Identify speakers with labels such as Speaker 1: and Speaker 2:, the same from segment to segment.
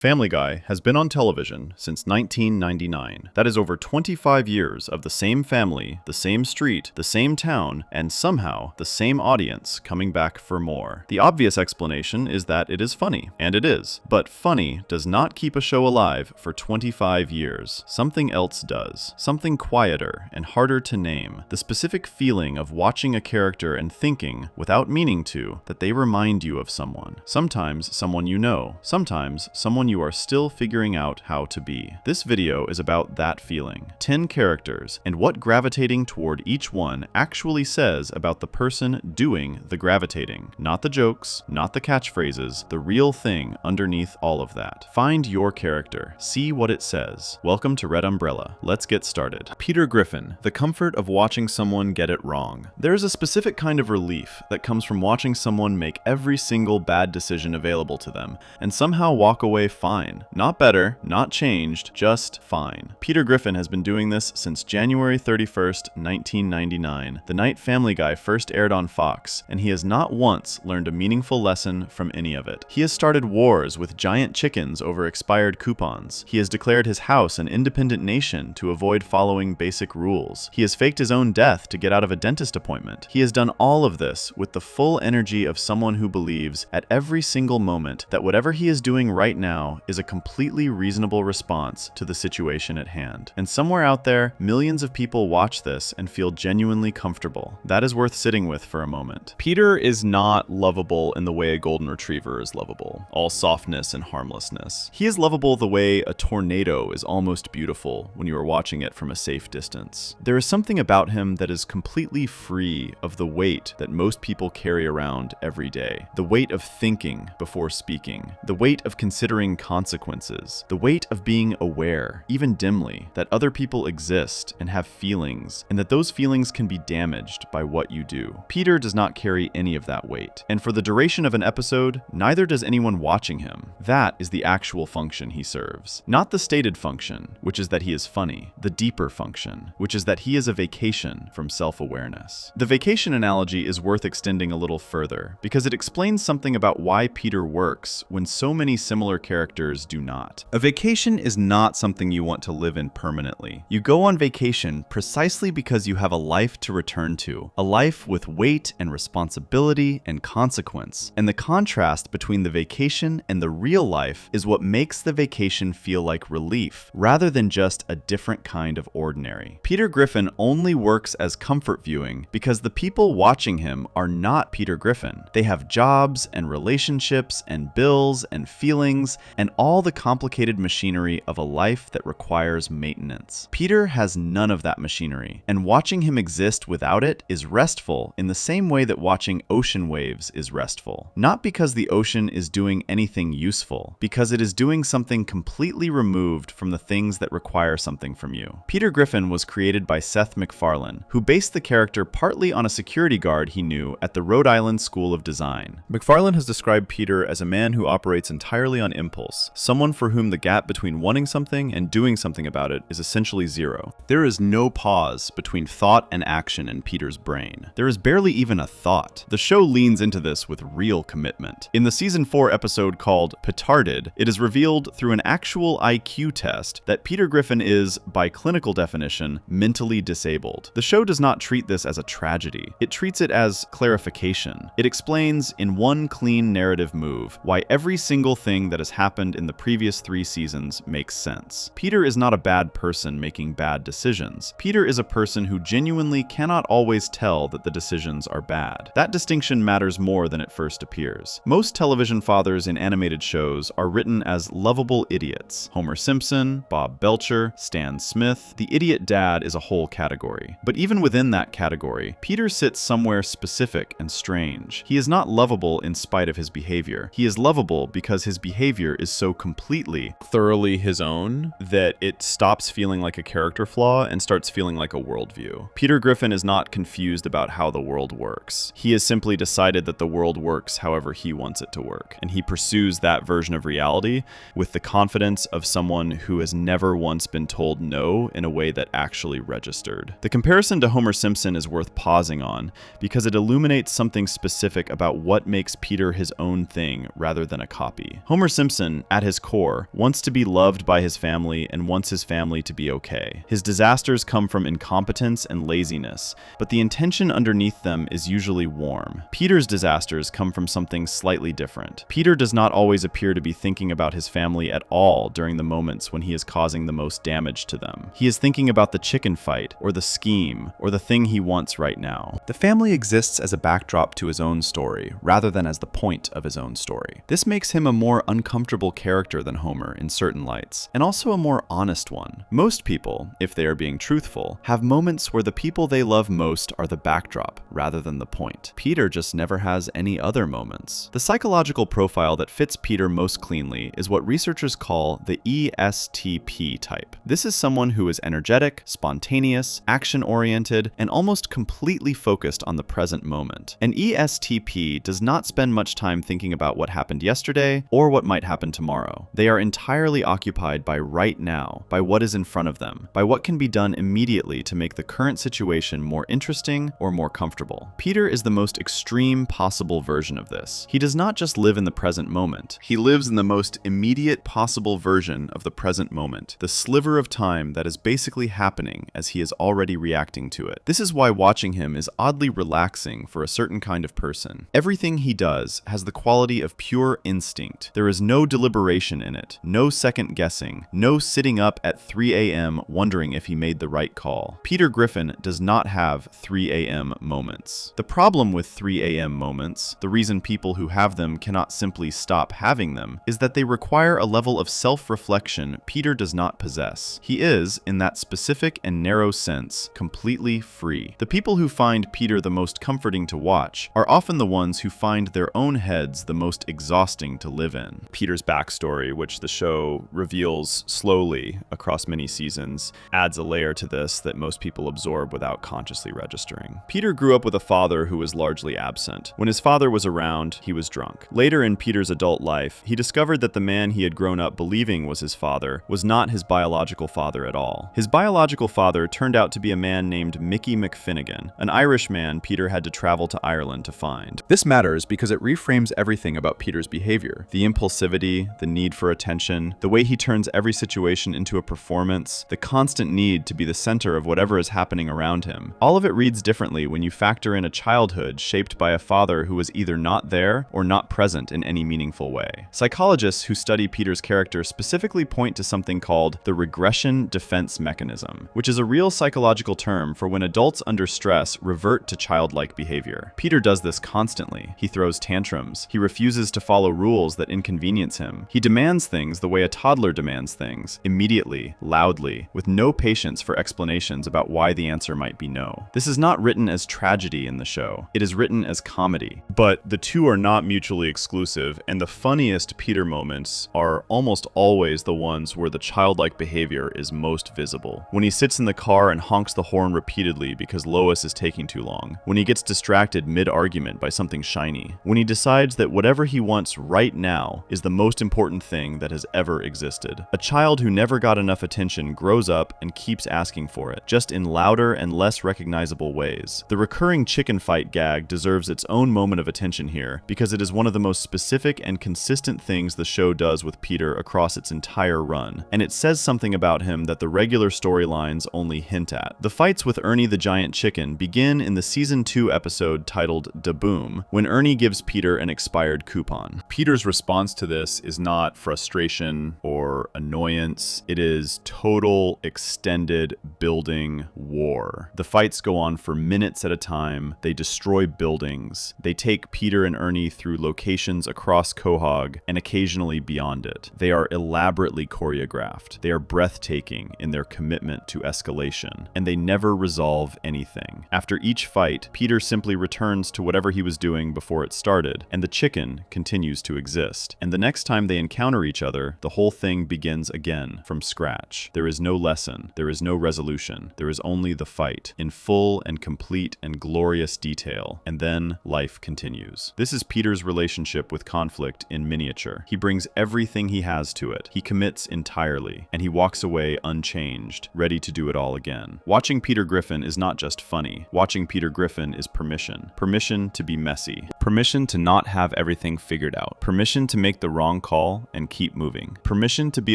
Speaker 1: Family Guy has been on television since 1999. That is over 25 years of the same family, the same street, the same town, and somehow the same audience coming back for more. The obvious explanation is that it is funny, and it is. But funny does not keep a show alive for 25 years. Something else does. Something quieter and harder to name. The specific feeling of watching a character and thinking, without meaning to, that they remind you of someone. Sometimes someone you know. Sometimes someone you are still figuring out how to be. This video is about that feeling. 10 characters, and what gravitating toward each one actually says about the person doing the gravitating. Not the jokes, not the catchphrases, the real thing underneath all of that. Find your character. See what it says. Welcome to Red Umbrella. Let's get started. Peter Griffin, the comfort of watching someone get it wrong. There is a specific kind of relief that comes from watching someone make every single bad decision available to them, and somehow walk away fine. Not better, not changed, just fine. Peter Griffin has been doing this since January 31st, 1999, the night Family Guy first aired on Fox, and he has not once learned a meaningful lesson from any of it. He has started wars with giant chickens over expired coupons. He has declared his house an independent nation to avoid following basic rules. He has faked his own death to get out of a dentist appointment. He has done all of this with the full energy of someone who believes at every single moment that whatever he is doing right now is a completely reasonable response to the situation at hand. And somewhere out there, millions of people watch this and feel genuinely comfortable. That is worth sitting with for a moment. Peter is not lovable in the way a golden retriever is lovable, all softness and harmlessness. He is lovable the way a tornado is almost beautiful when you are watching it from a safe distance. There is something about him that is completely free of the weight that most people carry around every day. The weight of thinking before speaking, the weight of considering consequences, the weight of being aware, even dimly, that other people exist and have feelings, and that those feelings can be damaged by what you do. Peter does not carry any of that weight, and for the duration of an episode, neither does anyone watching him. That is the actual function he serves. Not the stated function, which is that he is funny, the deeper function, which is that he is a vacation from self-awareness. The vacation analogy is worth extending a little further, because it explains something about why Peter works when so many similar characters do not. A vacation is not something you want to live in permanently. You go on vacation precisely because you have a life to return to, a life with weight and responsibility and consequence. And the contrast between the vacation and the real life is what makes the vacation feel like relief, rather than just a different kind of ordinary. Peter Griffin only works as comfort viewing because the people watching him are not Peter Griffin. They have jobs and relationships and bills and feelings and all the complicated machinery of a life that requires maintenance. Peter has none of that machinery, and watching him exist without it is restful in the same way that watching ocean waves is restful. Not because the ocean is doing anything useful, because it is doing something completely removed from the things that require something from you. Peter Griffin was created by Seth MacFarlane, who based the character partly on a security guard he knew at the Rhode Island School of Design. MacFarlane has described Peter as a man who operates entirely on impulse, someone for whom the gap between wanting something and doing something about it is essentially zero. There is no pause between thought and action in Peter's brain. There is barely even a thought. The show leans into this with real commitment. In the season 4 episode called Petarded, it is revealed through an actual IQ test that Peter Griffin is, by clinical definition, mentally disabled. The show does not treat this as a tragedy. It treats it as clarification. It explains, in one clean narrative move, why every single thing that has happened in the previous 3 seasons makes sense. Peter is not a bad person making bad decisions. Peter is a person who genuinely cannot always tell that the decisions are bad. That distinction matters more than it first appears. Most television fathers in animated shows are written as lovable idiots. Homer Simpson, Bob Belcher, Stan Smith. The idiot dad is a whole category. But even within that category, Peter sits somewhere specific and strange. He is not lovable in spite of his behavior. He is lovable because his behavior is so completely, thoroughly his own that it stops feeling like a character flaw and starts feeling like a worldview. Peter Griffin is not confused about how the world works. He has simply decided that the world works however he wants it to work, and he pursues that version of reality with the confidence of someone who has never once been told no in a way that actually registered. The comparison to Homer Simpson is worth pausing on because it illuminates something specific about what makes Peter his own thing rather than a copy. Homer Simpson Griffin, at his core, wants to be loved by his family and wants his family to be okay. His disasters come from incompetence and laziness, but the intention underneath them is usually warm. Peter's disasters come from something slightly different. Peter does not always appear to be thinking about his family at all during the moments when he is causing the most damage to them. He is thinking about the chicken fight, or the scheme, or the thing he wants right now.
Speaker 2: The family exists as a backdrop to his own story, rather than as the point of his own story. This makes him a more uncomfortable character than Homer in certain lights, and also a more honest one. Most people, if they are being truthful, have moments where the people they love most are the backdrop, rather than the point. Peter just never has any other moments. The psychological profile that fits Peter most cleanly is what researchers call the ESTP type. This is someone who is energetic, spontaneous, action-oriented, and almost completely focused on the present moment. An ESTP does not spend much time thinking about what happened yesterday or what might happen tomorrow. They are entirely occupied by right now, by what is in front of them, by what can be done immediately to make the current situation more interesting or more comfortable. Peter is the most extreme possible version of this. He does not just live in the present moment. He lives in the most immediate possible version of the present moment, the sliver of time that is basically happening as he is already reacting to it. This is why watching him is oddly relaxing for a certain kind of person. Everything he does has the quality of pure instinct. There is no deliberation in it, no second guessing, no sitting up at 3 a.m. wondering if he made the right call. Peter Griffin does not have 3 a.m. moments. The problem with 3 a.m. moments, the reason people who have them cannot simply stop having them, is that they require a level of self-reflection Peter does not possess. He is, in that specific and narrow sense, completely free. The people who find Peter the most comforting to watch are often the ones who find their own heads the most exhausting to live in. Peter's backstory, which the show reveals slowly across many seasons, adds a layer to this that most people absorb without consciously registering. Peter grew up with a father who was largely absent. When his father was around, he was drunk. Later in Peter's adult life, he discovered that the man he had grown up believing was his father was not his biological father at all. His biological father turned out to be a man named Mickey McFinnigan, an Irish man Peter had to travel to Ireland to find. This matters because it reframes everything about Peter's behavior. The impulsivity, the need for attention, the way he turns every situation into a performance, the constant need to be the center of whatever is happening around him. All of it reads differently when you factor in a childhood shaped by a father who was either not there or not present in any meaningful way. Psychologists who study Peter's character specifically point to something called the regression defense mechanism, which is a real psychological term for when adults under stress revert to childlike behavior. Peter does this constantly. He throws tantrums. He refuses to follow rules that inconvenience him. He demands things the way a toddler demands things, immediately, loudly, with no patience for explanations about why the answer might be no. This is not written as tragedy in the show. It is written as comedy. But the two are not mutually exclusive, and the funniest Peter moments are almost always the ones where the childlike behavior is most visible. When he sits in the car and honks the horn repeatedly because Lois is taking too long. When he gets distracted mid-argument by something shiny. When he decides that whatever he wants right now is the most important thing that has ever existed. A child who never got enough attention grows up and keeps asking for it, just in louder and less recognizable ways. The recurring chicken fight gag deserves its own moment of attention here because it is one of the most specific and consistent things the show does with Peter across its entire run, and it says something about him that the regular storylines only hint at. The fights with Ernie the Giant Chicken begin in the season 2 episode titled Da Boom, when Ernie gives Peter an expired coupon. Peter's response to this is not frustration or annoyance, it is total extended building war. The fights go on for minutes at a time, they destroy buildings, they take Peter and Ernie through locations across Quahog and occasionally beyond it. They are elaborately choreographed, they are breathtaking in their commitment to escalation, and they never resolve anything. After each fight, Peter simply returns to whatever he was doing before it started, and the chicken continues to exist. And the next time they encounter each other, the whole thing begins again, from scratch. There is no lesson, there is no resolution, there is only the fight, in full and complete and glorious detail, and then life continues. This is Peter's relationship with conflict in miniature. He brings everything he has to it, he commits entirely, and he walks away unchanged, ready to do it all again. Watching Peter Griffin is not just funny. Watching Peter Griffin is permission. Permission to be messy. Permission to not have everything figured out. Permission to make the wrong wrong call and keep moving. Permission to be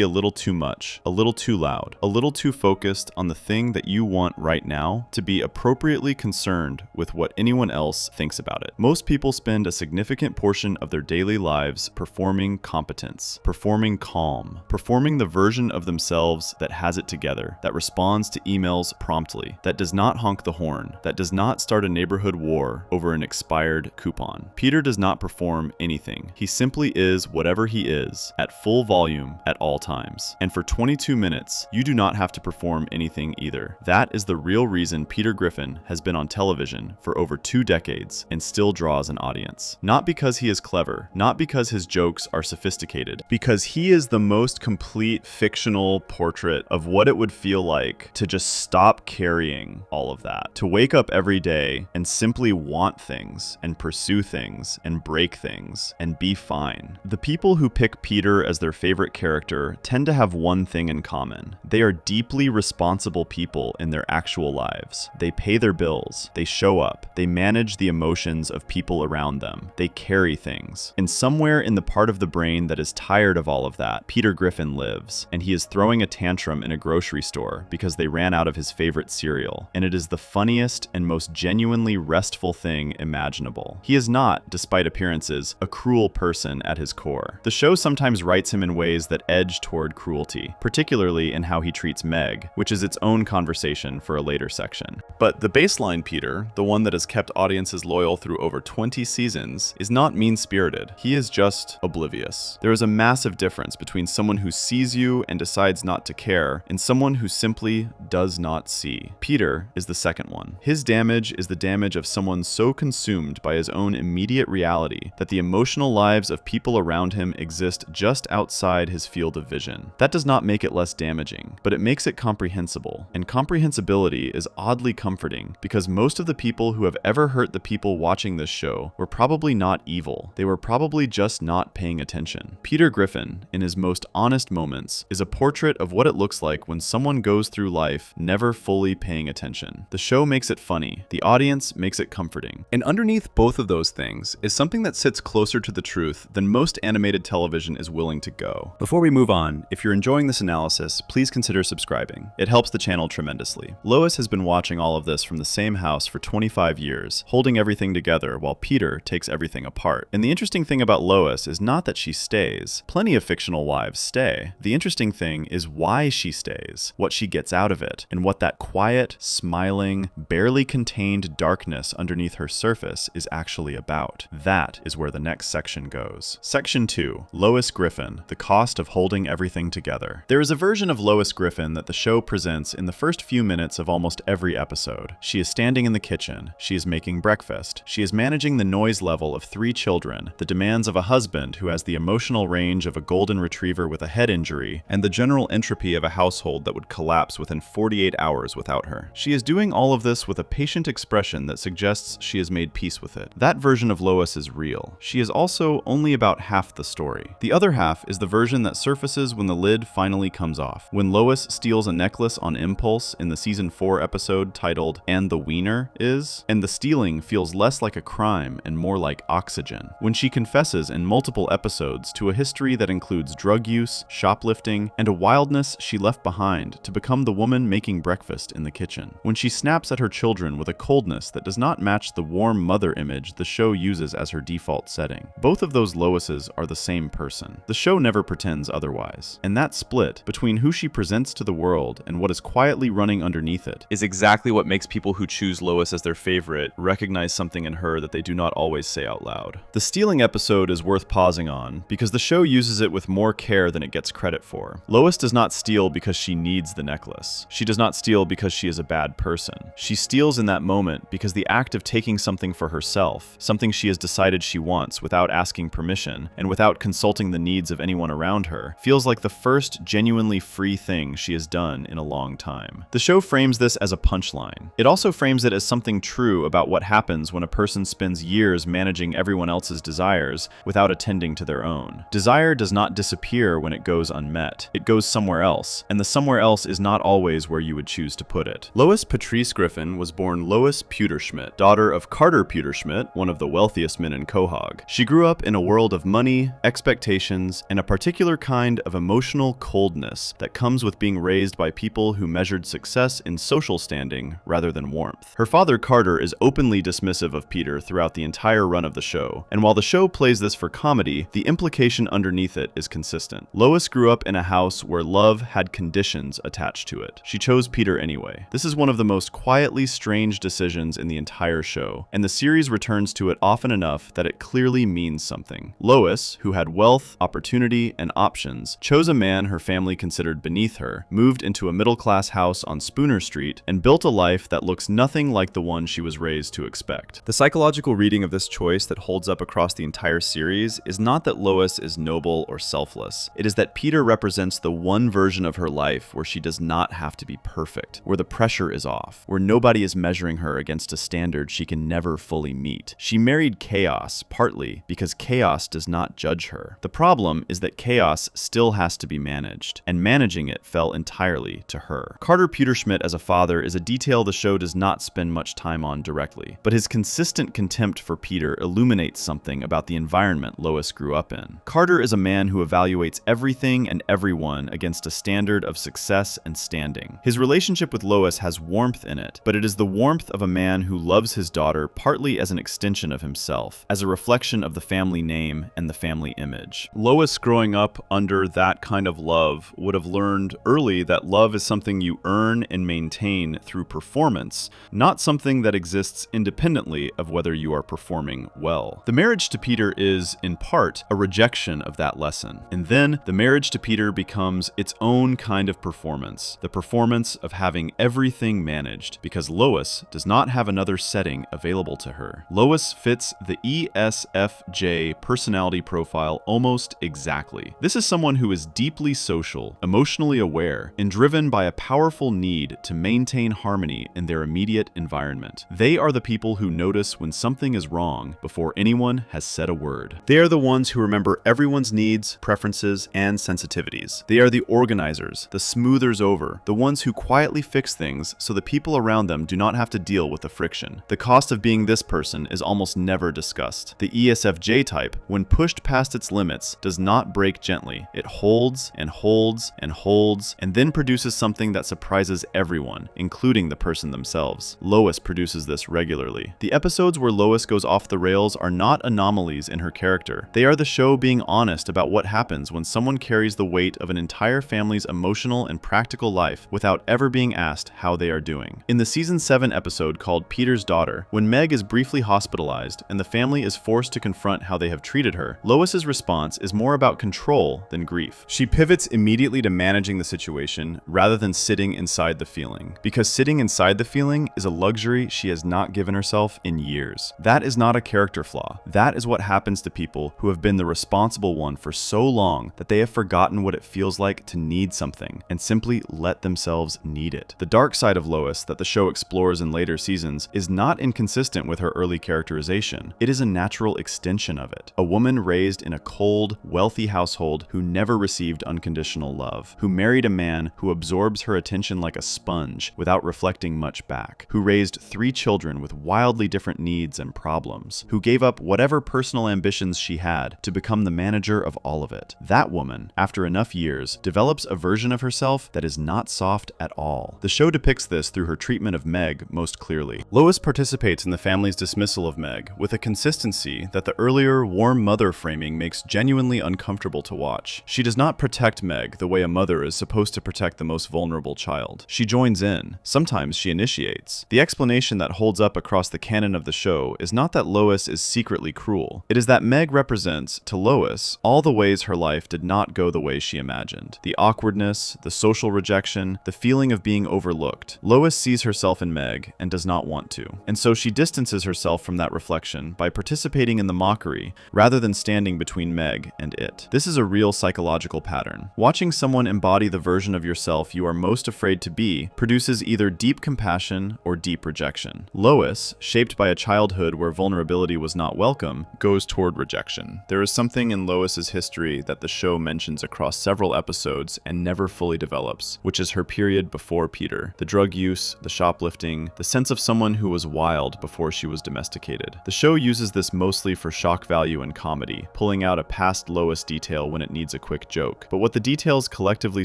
Speaker 2: a little too much, a little too loud, a little too focused on the thing that you want right now, to be appropriately concerned with what anyone else thinks about it. Most people spend a significant portion of their daily lives performing competence, performing calm, performing the version of themselves that has it together, that responds to emails promptly, that does not honk the horn, that does not start a neighborhood war over an expired coupon. Peter does not perform anything. He simply is whatever he is, at full volume at all times. And for 22 minutes, you do not have to perform anything either. That is the real reason Peter Griffin has been on television for over 2 decades and still draws an audience. Not because he is clever, not because his jokes are sophisticated, because he is the most complete fictional portrait of what it would feel like to just stop carrying all of that, to wake up every day and simply want things and pursue things and break things and be fine. The people who pick Peter as their favorite character tend to have one thing in common. They are deeply responsible people in their actual lives. They pay their bills, they show up, they manage the emotions of people around them, they carry things. And somewhere in the part of the brain that is tired of all of that, Peter Griffin lives, and he is throwing a tantrum in a grocery store because they ran out of his favorite cereal, and it is the funniest and most genuinely restful thing imaginable. He is not, despite appearances, a cruel person at his core. The show sometimes writes him in ways that edge toward cruelty, particularly in how he treats Meg, which is its own conversation for a later section. But the baseline Peter, the one that has kept audiences loyal through over 20 seasons, is not mean-spirited. He is just oblivious. There is a massive difference between someone who sees you and decides not to care and someone who simply does not see. Peter is the second one. His damage is the damage of someone so consumed by his own immediate reality that the emotional lives of people around him exist just outside his field of vision. That does not make it less damaging, but it makes it comprehensible. And comprehensibility is oddly comforting because most of the people who have ever hurt the people watching this show were probably not evil. They were probably just not paying attention. Peter Griffin, in his most honest moments, is a portrait of what it looks like when someone goes through life never fully paying attention. The show makes it funny. The audience makes it comforting. And underneath both of those things is something that sits closer to the truth than most animated television is willing to go. Before we move on, if you're enjoying this analysis, please consider subscribing. It helps the channel tremendously. Lois has been watching all of this from the same house for 25 years, holding everything together while Peter takes everything apart. And the interesting thing about Lois is not that she stays. Plenty of fictional wives stay. The interesting thing is why she stays, what she gets out of it, and what that quiet, smiling, barely contained darkness underneath her surface is actually about. That is where the next section goes. Section 2, Lois Griffin, the cost of holding everything together. There is a version of Lois Griffin that the show presents in the first few minutes of almost every episode. She is standing in the kitchen. She is making breakfast. She is managing the noise level of 3 children, the demands of a husband who has the emotional range of a golden retriever with a head injury, and the general entropy of a household that would collapse within 48 hours without her. She is doing all of this with a patient expression that suggests she has made peace with it. That version of Lois is real. She is also only about half the story. The other half is the version that surfaces when the lid finally comes off. When Lois steals a necklace on impulse in the season 4 episode titled "And the Wiener Is," and the stealing feels less like a crime and more like oxygen. When she confesses in multiple episodes to a history that includes drug use, shoplifting, and a wildness she left behind to become the woman making breakfast in the kitchen. When she snaps at her children with a coldness that does not match the warm mother image the show uses as her default setting. Both of those Loises are the same person. The show never pretends otherwise. And that split between who she presents to the world and what is quietly running underneath it is exactly what makes people who choose Lois as their favorite recognize something in her that they do not always say out loud. The stealing episode is worth pausing on because the show uses it with more care than it gets credit for. Lois does not steal because she needs the necklace. She does not steal because she is a bad person. She steals in that moment because the act of taking something for herself, something she has decided she wants without asking permission and without consulting the needs of anyone around her, feels like the first genuinely free thing she has done in a long time. The show frames this as a punchline. It also frames it as something true about what happens when a person spends years managing everyone else's desires without attending to their own. Desire does not disappear when it goes unmet. It goes somewhere else, and the somewhere else is not always where you would choose to put it. Lois Patrice Griffin was born Lois Pewterschmidt, daughter of Carter Pewterschmidt, one of the wealthiest men in Quahog. She grew up in a world of money, expectations, and a particular kind of emotional coldness that comes with being raised by people who measured success in social standing rather than warmth. Her father, Carter, is openly dismissive of Peter throughout the entire run of the show, and while the show plays this for comedy, the implication underneath it is consistent. Lois grew up in a house where love had conditions attached to it. She chose Peter anyway. This is one of the most quietly strange decisions in the entire show, and the series returns to it often enough that it clearly means something. Lois, who had wealth, opportunity, and options, chose a man her family considered beneath her, moved into a middle-class house on Spooner Street, and built a life that looks nothing like the one she was raised to expect. The psychological reading of this choice that holds up across the entire series is not that Lois is noble or selfless. It is that Peter represents the one version of her life where she does not have to be perfect, where the pressure is off, where nobody is measuring her against a standard she can never fully meet. She married chaos, partly because chaos does not judge her. The problem is that chaos still has to be managed, and managing it fell entirely to her. Carter Pewterschmidt as a father is a detail the show does not spend much time on directly, but his consistent contempt for Peter illuminates something about the environment Lois grew up in. Carter is a man who evaluates everything and everyone against a standard of success and standing. His relationship with Lois has warmth in it, but it is the warmth of a man who loves his daughter partly as an extension of himself, as a reflection of the family name and the family image. Lois, growing up under that kind of love, would have learned early that love is something you earn and maintain through performance, not something that exists independently of whether you are performing well. The marriage to Peter is, in part, a rejection of that lesson. And then, the marriage to Peter becomes its own kind of performance, the performance of having everything managed, because Lois does not have another setting available to her. Lois fits the ESFJ personality profile almost exactly. This is someone who is deeply social, emotionally aware, and driven by a powerful need to maintain harmony in their immediate environment. They are the people who notice when something is wrong before anyone has said a word. They are the ones who remember everyone's needs, preferences, and sensitivities. They are the organizers, the smoothers over, the ones who quietly fix things so the people around them do not have to deal with the friction. The cost of being this person is almost never discussed. The ESFJ type, when pushed past its limits, does not break gently. It holds and holds and holds, and then produces something that surprises everyone, including the person themselves. Lois produces this regularly. The episodes where Lois goes off the rails are not anomalies in her character. They are the show being honest about what happens when someone carries the weight of an entire family's emotional and practical life without ever being asked how they are doing. In the season 7 episode called Peter's Daughter, when Meg is briefly hospitalized and the family is forced to confront how they have treated her, Lois's response is more about control than grief. She pivots immediately to managing the situation rather than sitting inside the feeling, because sitting inside the feeling is a luxury she has not given herself in years. That is not a character flaw. That is what happens to people who have been the responsible one for so long that they have forgotten what it feels like to need something and simply let themselves need it. The dark side of Lois that the show explores in later seasons is not inconsistent with her early characterization. It is a natural extension of it. A woman raised in a cold, wealthy household who never received unconditional love, who married a man who absorbs her attention like a sponge without reflecting much back, who raised 3 children with wildly different needs and problems, who gave up whatever personal ambitions she had to become the manager of all of it. That woman, after enough years, develops a version of herself that is not soft at all. The show depicts this through her treatment of Meg most clearly. Lois participates in the family's dismissal of Meg with a consistency that the earlier warm mother framing makes genuinely uncomfortable to watch. She does not protect Meg the way a mother is supposed to protect the most vulnerable child. She joins in. Sometimes she initiates. The explanation that holds up across the canon of the show is not that Lois is secretly cruel. It is that Meg represents, to Lois, all the ways her life did not go the way she imagined. The awkwardness, the social rejection, the feeling of being overlooked. Lois sees herself in Meg and does not want to. And so she distances herself from that reflection by participating in the mockery rather than standing between Meg and it. This is a real psychological pattern. Watching someone embody the version of yourself you are most afraid to be produces either deep compassion or deep rejection. Lois, shaped by a childhood where vulnerability was not welcome, goes toward rejection. There is something in Lois's history that the show mentions across several episodes and never fully develops, which is her period before Peter. The drug use, the shoplifting, the sense of someone who was wild before she was domesticated. The show uses this mostly for shock value and comedy, pulling
Speaker 1: pulling out a past Lois detail when it needs a quick joke. But what the details collectively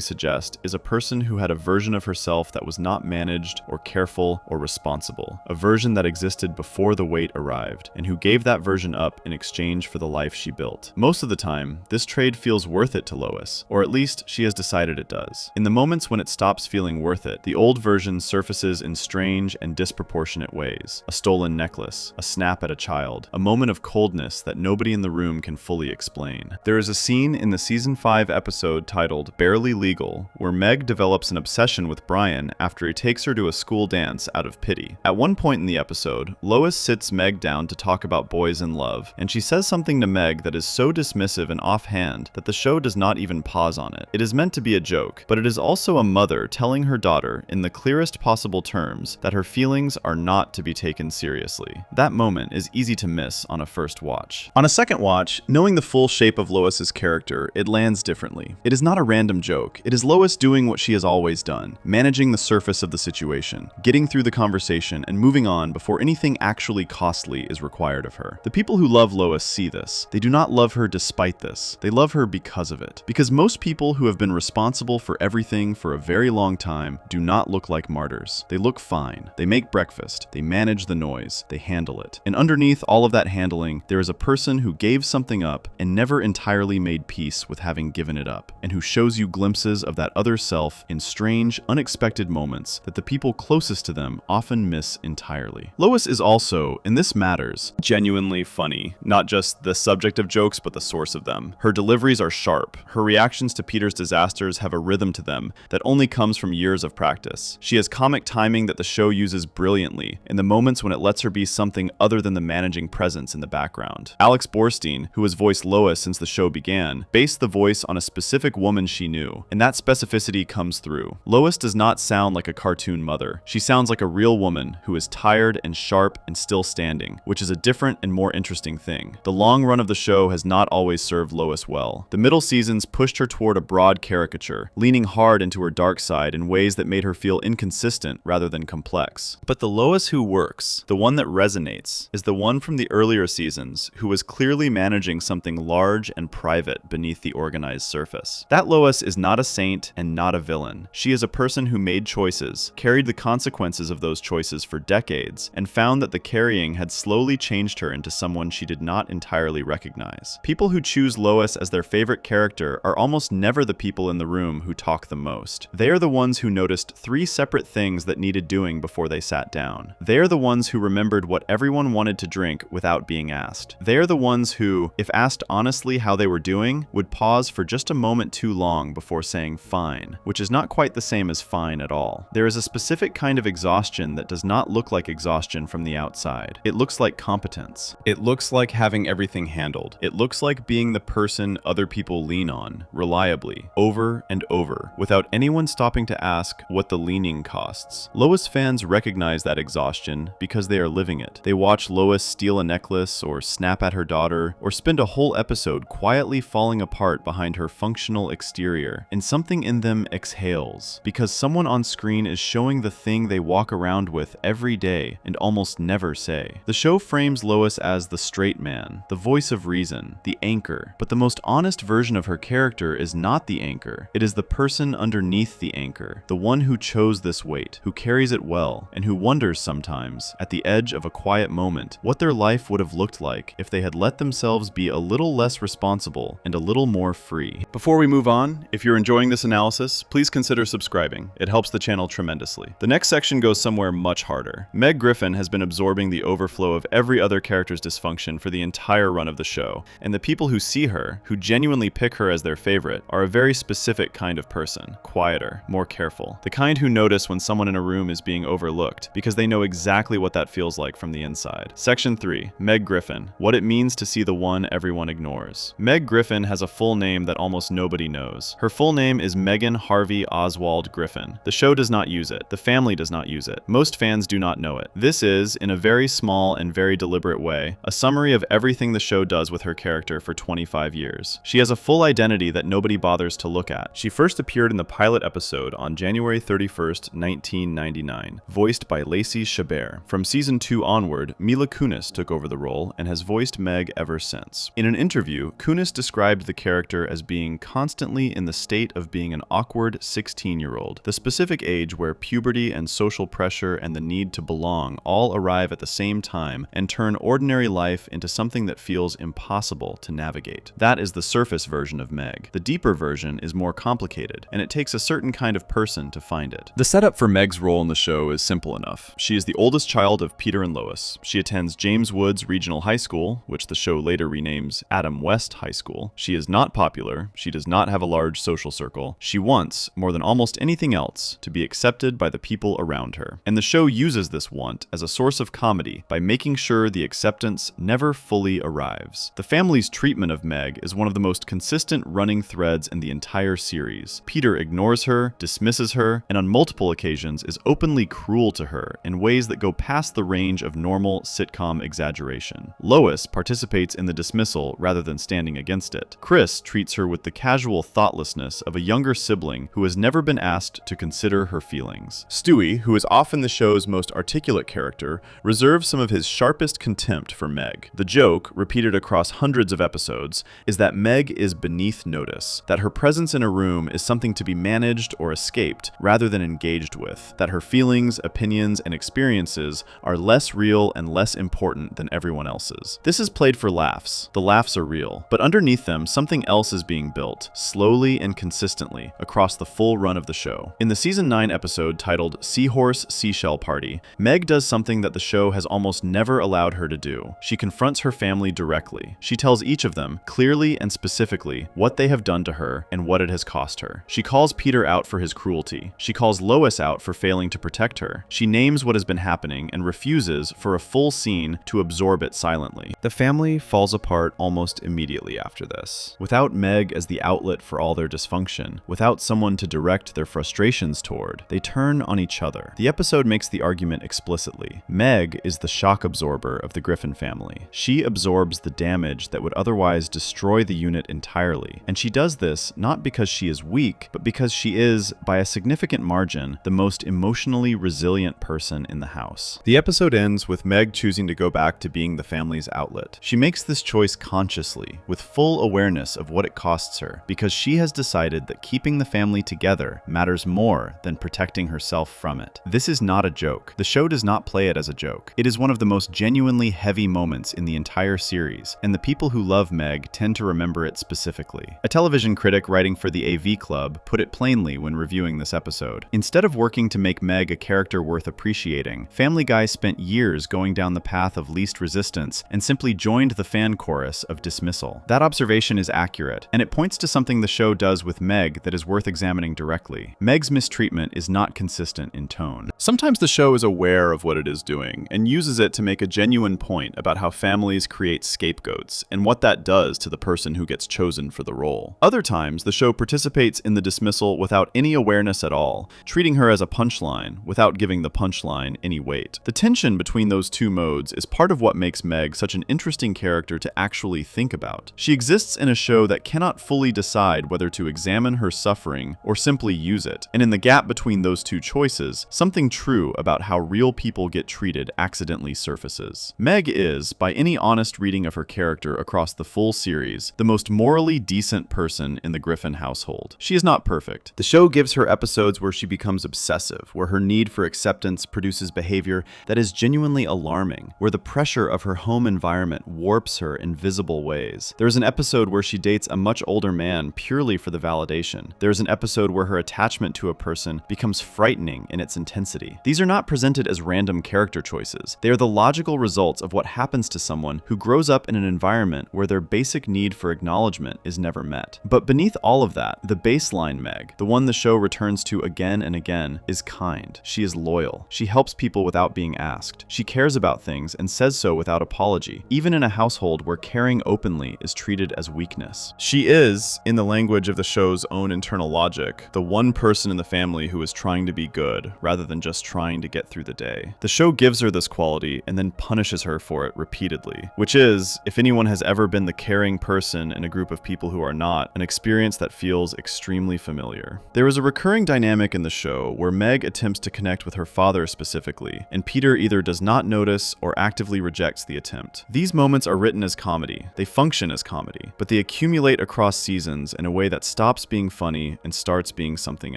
Speaker 1: suggest is a person who had a version of herself that was not managed or careful or responsible, a version that existed before the weight arrived, and who gave that version up in exchange for the life she built. Most of the time, this trade feels worth it to Lois, or at least she has decided it does. In the moments when it stops feeling worth it, the old version surfaces in strange and disproportionate ways. A stolen necklace, a snap at a child, a moment of coldness that nobody in the room can fully explain. There is a scene in the season 5 episode titled Barely Legal where Meg develops an obsession with Brian after he takes her to a school dance out of pity. At one point in the episode, Lois sits Meg down to talk about boys in love, and she says something to Meg that is so dismissive and offhand that the show does not even pause on it. It is meant to be a joke, but it is also a mother telling her daughter in the clearest possible terms that her feelings are not to be taken seriously. That moment is easy to miss on a first watch. On a second watch, knowing the full shape of Lois's character, it lands differently. It is not a random joke. It is Lois doing what she has always done, managing the surface of the situation, getting through the conversation, and moving on before anything actually costly is required of her. The people who love Lois see this. They do not love her despite this. They love her because of it. Because most people who have been responsible for everything for a very long time do not look like martyrs. They look fine. They make breakfast. They manage the noise. They handle it. And underneath all of that handling, there is a person who gave something up and never entirely made peace with having given it up, and who shows you glimpses of that other self in strange, unexpected moments that the people closest to them often miss entirely. Lois is also, and this matters, genuinely funny. Not just the subject of jokes, but the source of them. Her deliveries are sharp. Her reactions to Peter's disasters have a rhythm to them that only comes from years of practice. She has comic timing that the show uses brilliantly in the moments when it lets her be something other than the managing presence in the background. Alex Borstein, who has voiced Lois since the show began, based the voice on a specific woman she knew, and that specificity comes through. Lois does not sound like a cartoon mother. She sounds like a real woman who is tired and sharp and still standing, which is a different and more interesting thing. The long run of the show has not always served Lois well. The middle seasons pushed her toward a broad caricature, leaning hard into her dark side in ways that made her feel inconsistent rather than complex. But the Lois who works, the one that resonates, is the one from the earlier seasons who was clearly managing something large and private beneath the organized surface. That Lois is not a saint and not a villain. She is a person who made choices, carried the consequences of those choices for decades, and found that the carrying had slowly changed her into someone she did not entirely recognize. People who choose Lois as their favorite character are almost never the people in the room who talk the most. They are the ones who noticed 3 separate things that needed doing before they sat down. They are the ones who remembered what everyone wanted to drink without being asked. They are the ones who, if asked honestly how they were doing, would pause for just a moment too long before saying fine, which is not quite the same as fine at all. There is a specific kind of exhaustion that does not look like exhaustion from the outside. It looks like competence. It looks like having everything handled. It looks like being the person other people lean on, reliably, over and over, without anyone stopping to ask what the leaning costs. Lois fans recognize that exhaustion because they are living it. They watch Lois steal a necklace, or snap at her daughter, or spend a whole episode quietly falling apart behind her functional exterior, and something in them exhales, because someone on screen is showing the thing they walk around with every day and almost never say. The show frames Lois as the straight man, the voice of reason, the anchor, but the most honest version of her character is not the anchor. It is the person underneath the anchor, the one who chose this weight, who carries it well, and who wonders sometimes, at the edge of a quiet moment, what their life would have looked like if they had let themselves be a little less responsible and a little more free. Before we move on, if you're enjoying this analysis, please consider subscribing. It helps the channel tremendously. The next section goes somewhere much harder. Meg Griffin has been absorbing the overflow of every other character's dysfunction for the entire run of the show, and the people who see her, who genuinely pick her as their favorite, are a very specific kind of person. Quieter, more careful. The kind who notice when someone in a room is being overlooked, because they know exactly what that feels like from the inside. Section 3. Meg Griffin. What it means to see the one everyone ignores. Meg Griffin has a full name that almost nobody knows. Her full name is Megan Harvey Oswald Griffin. The show does not use it. The family does not use it. Most fans do not know it. This is, in a very small and very deliberate way, a summary of everything the show does with her character for 25 years. She has a full identity that nobody bothers to look at. She first appeared in the pilot episode on January 31st, 1999, voiced by Lacey Chabert. From season 2 onward, Mila Kunis took over the role and has voiced Meg ever since. In
Speaker 2: In an interview, Kunis described the character as being constantly in the state of being an awkward 16-year-old, the specific age where puberty and social pressure and the need to belong all arrive at the same time and turn ordinary life into something that feels impossible to navigate. That is the surface version of Meg. The deeper version is more complicated, and it takes a certain kind of person to find it. The setup for Meg's role in the show is simple enough. She is the oldest child of Peter and Lois. She attends James Woods Regional High School, which the show later renames Adam West High School. She is not popular. She does not have a large social circle. She wants, more than almost anything else, to be accepted by the people around her. And the show uses this want as a source of comedy by making sure the acceptance never fully arrives. The family's treatment of Meg is one of the most consistent running threads in the entire series. Peter ignores her, dismisses her, and on multiple occasions is openly cruel to her in ways that go past the range of normal sitcom exaggeration. Lois participates in the dismissal rather than standing against it. Chris treats her with the casual thoughtlessness of a younger sibling who has never been asked to consider her feelings. Stewie, who is often the show's most articulate character, reserves some of his sharpest contempt for Meg. The joke, repeated across hundreds of episodes, is that Meg is beneath notice, that her presence in a room is something to be managed or escaped rather than engaged with, that her feelings, opinions, and experiences are less real and less important than everyone else's. This is played for laughs. The laughs are real, but underneath them, something else is being built, slowly and consistently, across the full run of the show. In the season 9 episode titled Seahorse Seashell Party, Meg does something that the show has almost never allowed her to do. She confronts her family directly. She tells each of them, clearly and specifically, what they have done to her and what it has cost her. She calls Peter out for his cruelty. She calls Lois out for failing to protect her. She names what has been happening and refuses, for a full scene, to absorb it silently. The family falls apart almost immediately after this. Without Meg as the outlet for all their dysfunction, without someone to direct their frustrations toward, they turn on each other. The episode makes the argument explicitly. Meg is the shock absorber of the Griffin family. She absorbs the damage that would otherwise destroy the unit entirely, and she does this not because she is weak, but because she is, by a significant margin, the most emotionally resilient person in the house. The episode ends with Meg choosing to go back to being the family's outlet. She makes this choice consciously, with full awareness of what it costs her, because she has decided that keeping the family together matters more than protecting herself from it. This is not a joke. The show does not play it as a joke. It is one of the most genuinely heavy moments in the entire series, and the people who love Meg tend to remember it specifically. A television critic writing for the AV Club put it plainly when reviewing this episode. Instead of working to make Meg a character worth appreciating, Family Guy spent years going down the path of least resistance and simply joined the fan chorus of dismissal. That observation is accurate, and it points to something the show does with Meg that is worth examining directly. Meg's mistreatment is not consistent in tone. Sometimes the show is aware of what it is doing and uses it to make a genuine point about how families create scapegoats and what that does to the person who gets chosen for the role. Other times, the show participates in the dismissal without any awareness at all, treating her as a punchline without giving the punchline any weight. The tension between those two modes is part of what makes Meg such an interesting character to actually think about. She exists in a show that cannot fully decide whether to examine her suffering or simply use it, and in the gap between those two choices, something true about how real people get treated accidentally surfaces. Meg is, by any honest reading of her character across the full series, the most morally decent person in the Griffin household. She is not perfect. The show gives her episodes where she becomes obsessive, where her need for acceptance produces behavior that is genuinely alarming, where the pressure of her home environment warps her in visible ways. There is an episode where she dates a much older man purely for the validation. There is an episode where her attachment to a person becomes frightening in its intensity. These are not presented as random character choices. They are the logical results of what happens to someone who grows up in an environment where their basic need for acknowledgement is never met. But beneath all of that, the baseline Meg, the one the show returns to again and again, is kind. She is loyal. She helps people without being asked. She cares about things and says so without apology, even in a household where caring openly is treated as weakness. She is, in the language of the show's own internal logic, the one person in the family who is trying to be good, rather than just trying to get through the day. The show gives her this quality and then punishes her for it repeatedly, which is, if anyone has ever been the caring person in a group of people who are not, an experience that feels extremely familiar. There is a recurring dynamic in the show where Meg attempts to connect with her father specifically, and Peter either does not notice or actively rejects the attempt. These moments are written as comedy,
Speaker 1: comedy. They function as comedy, but they accumulate across seasons in a way that stops being funny and starts being something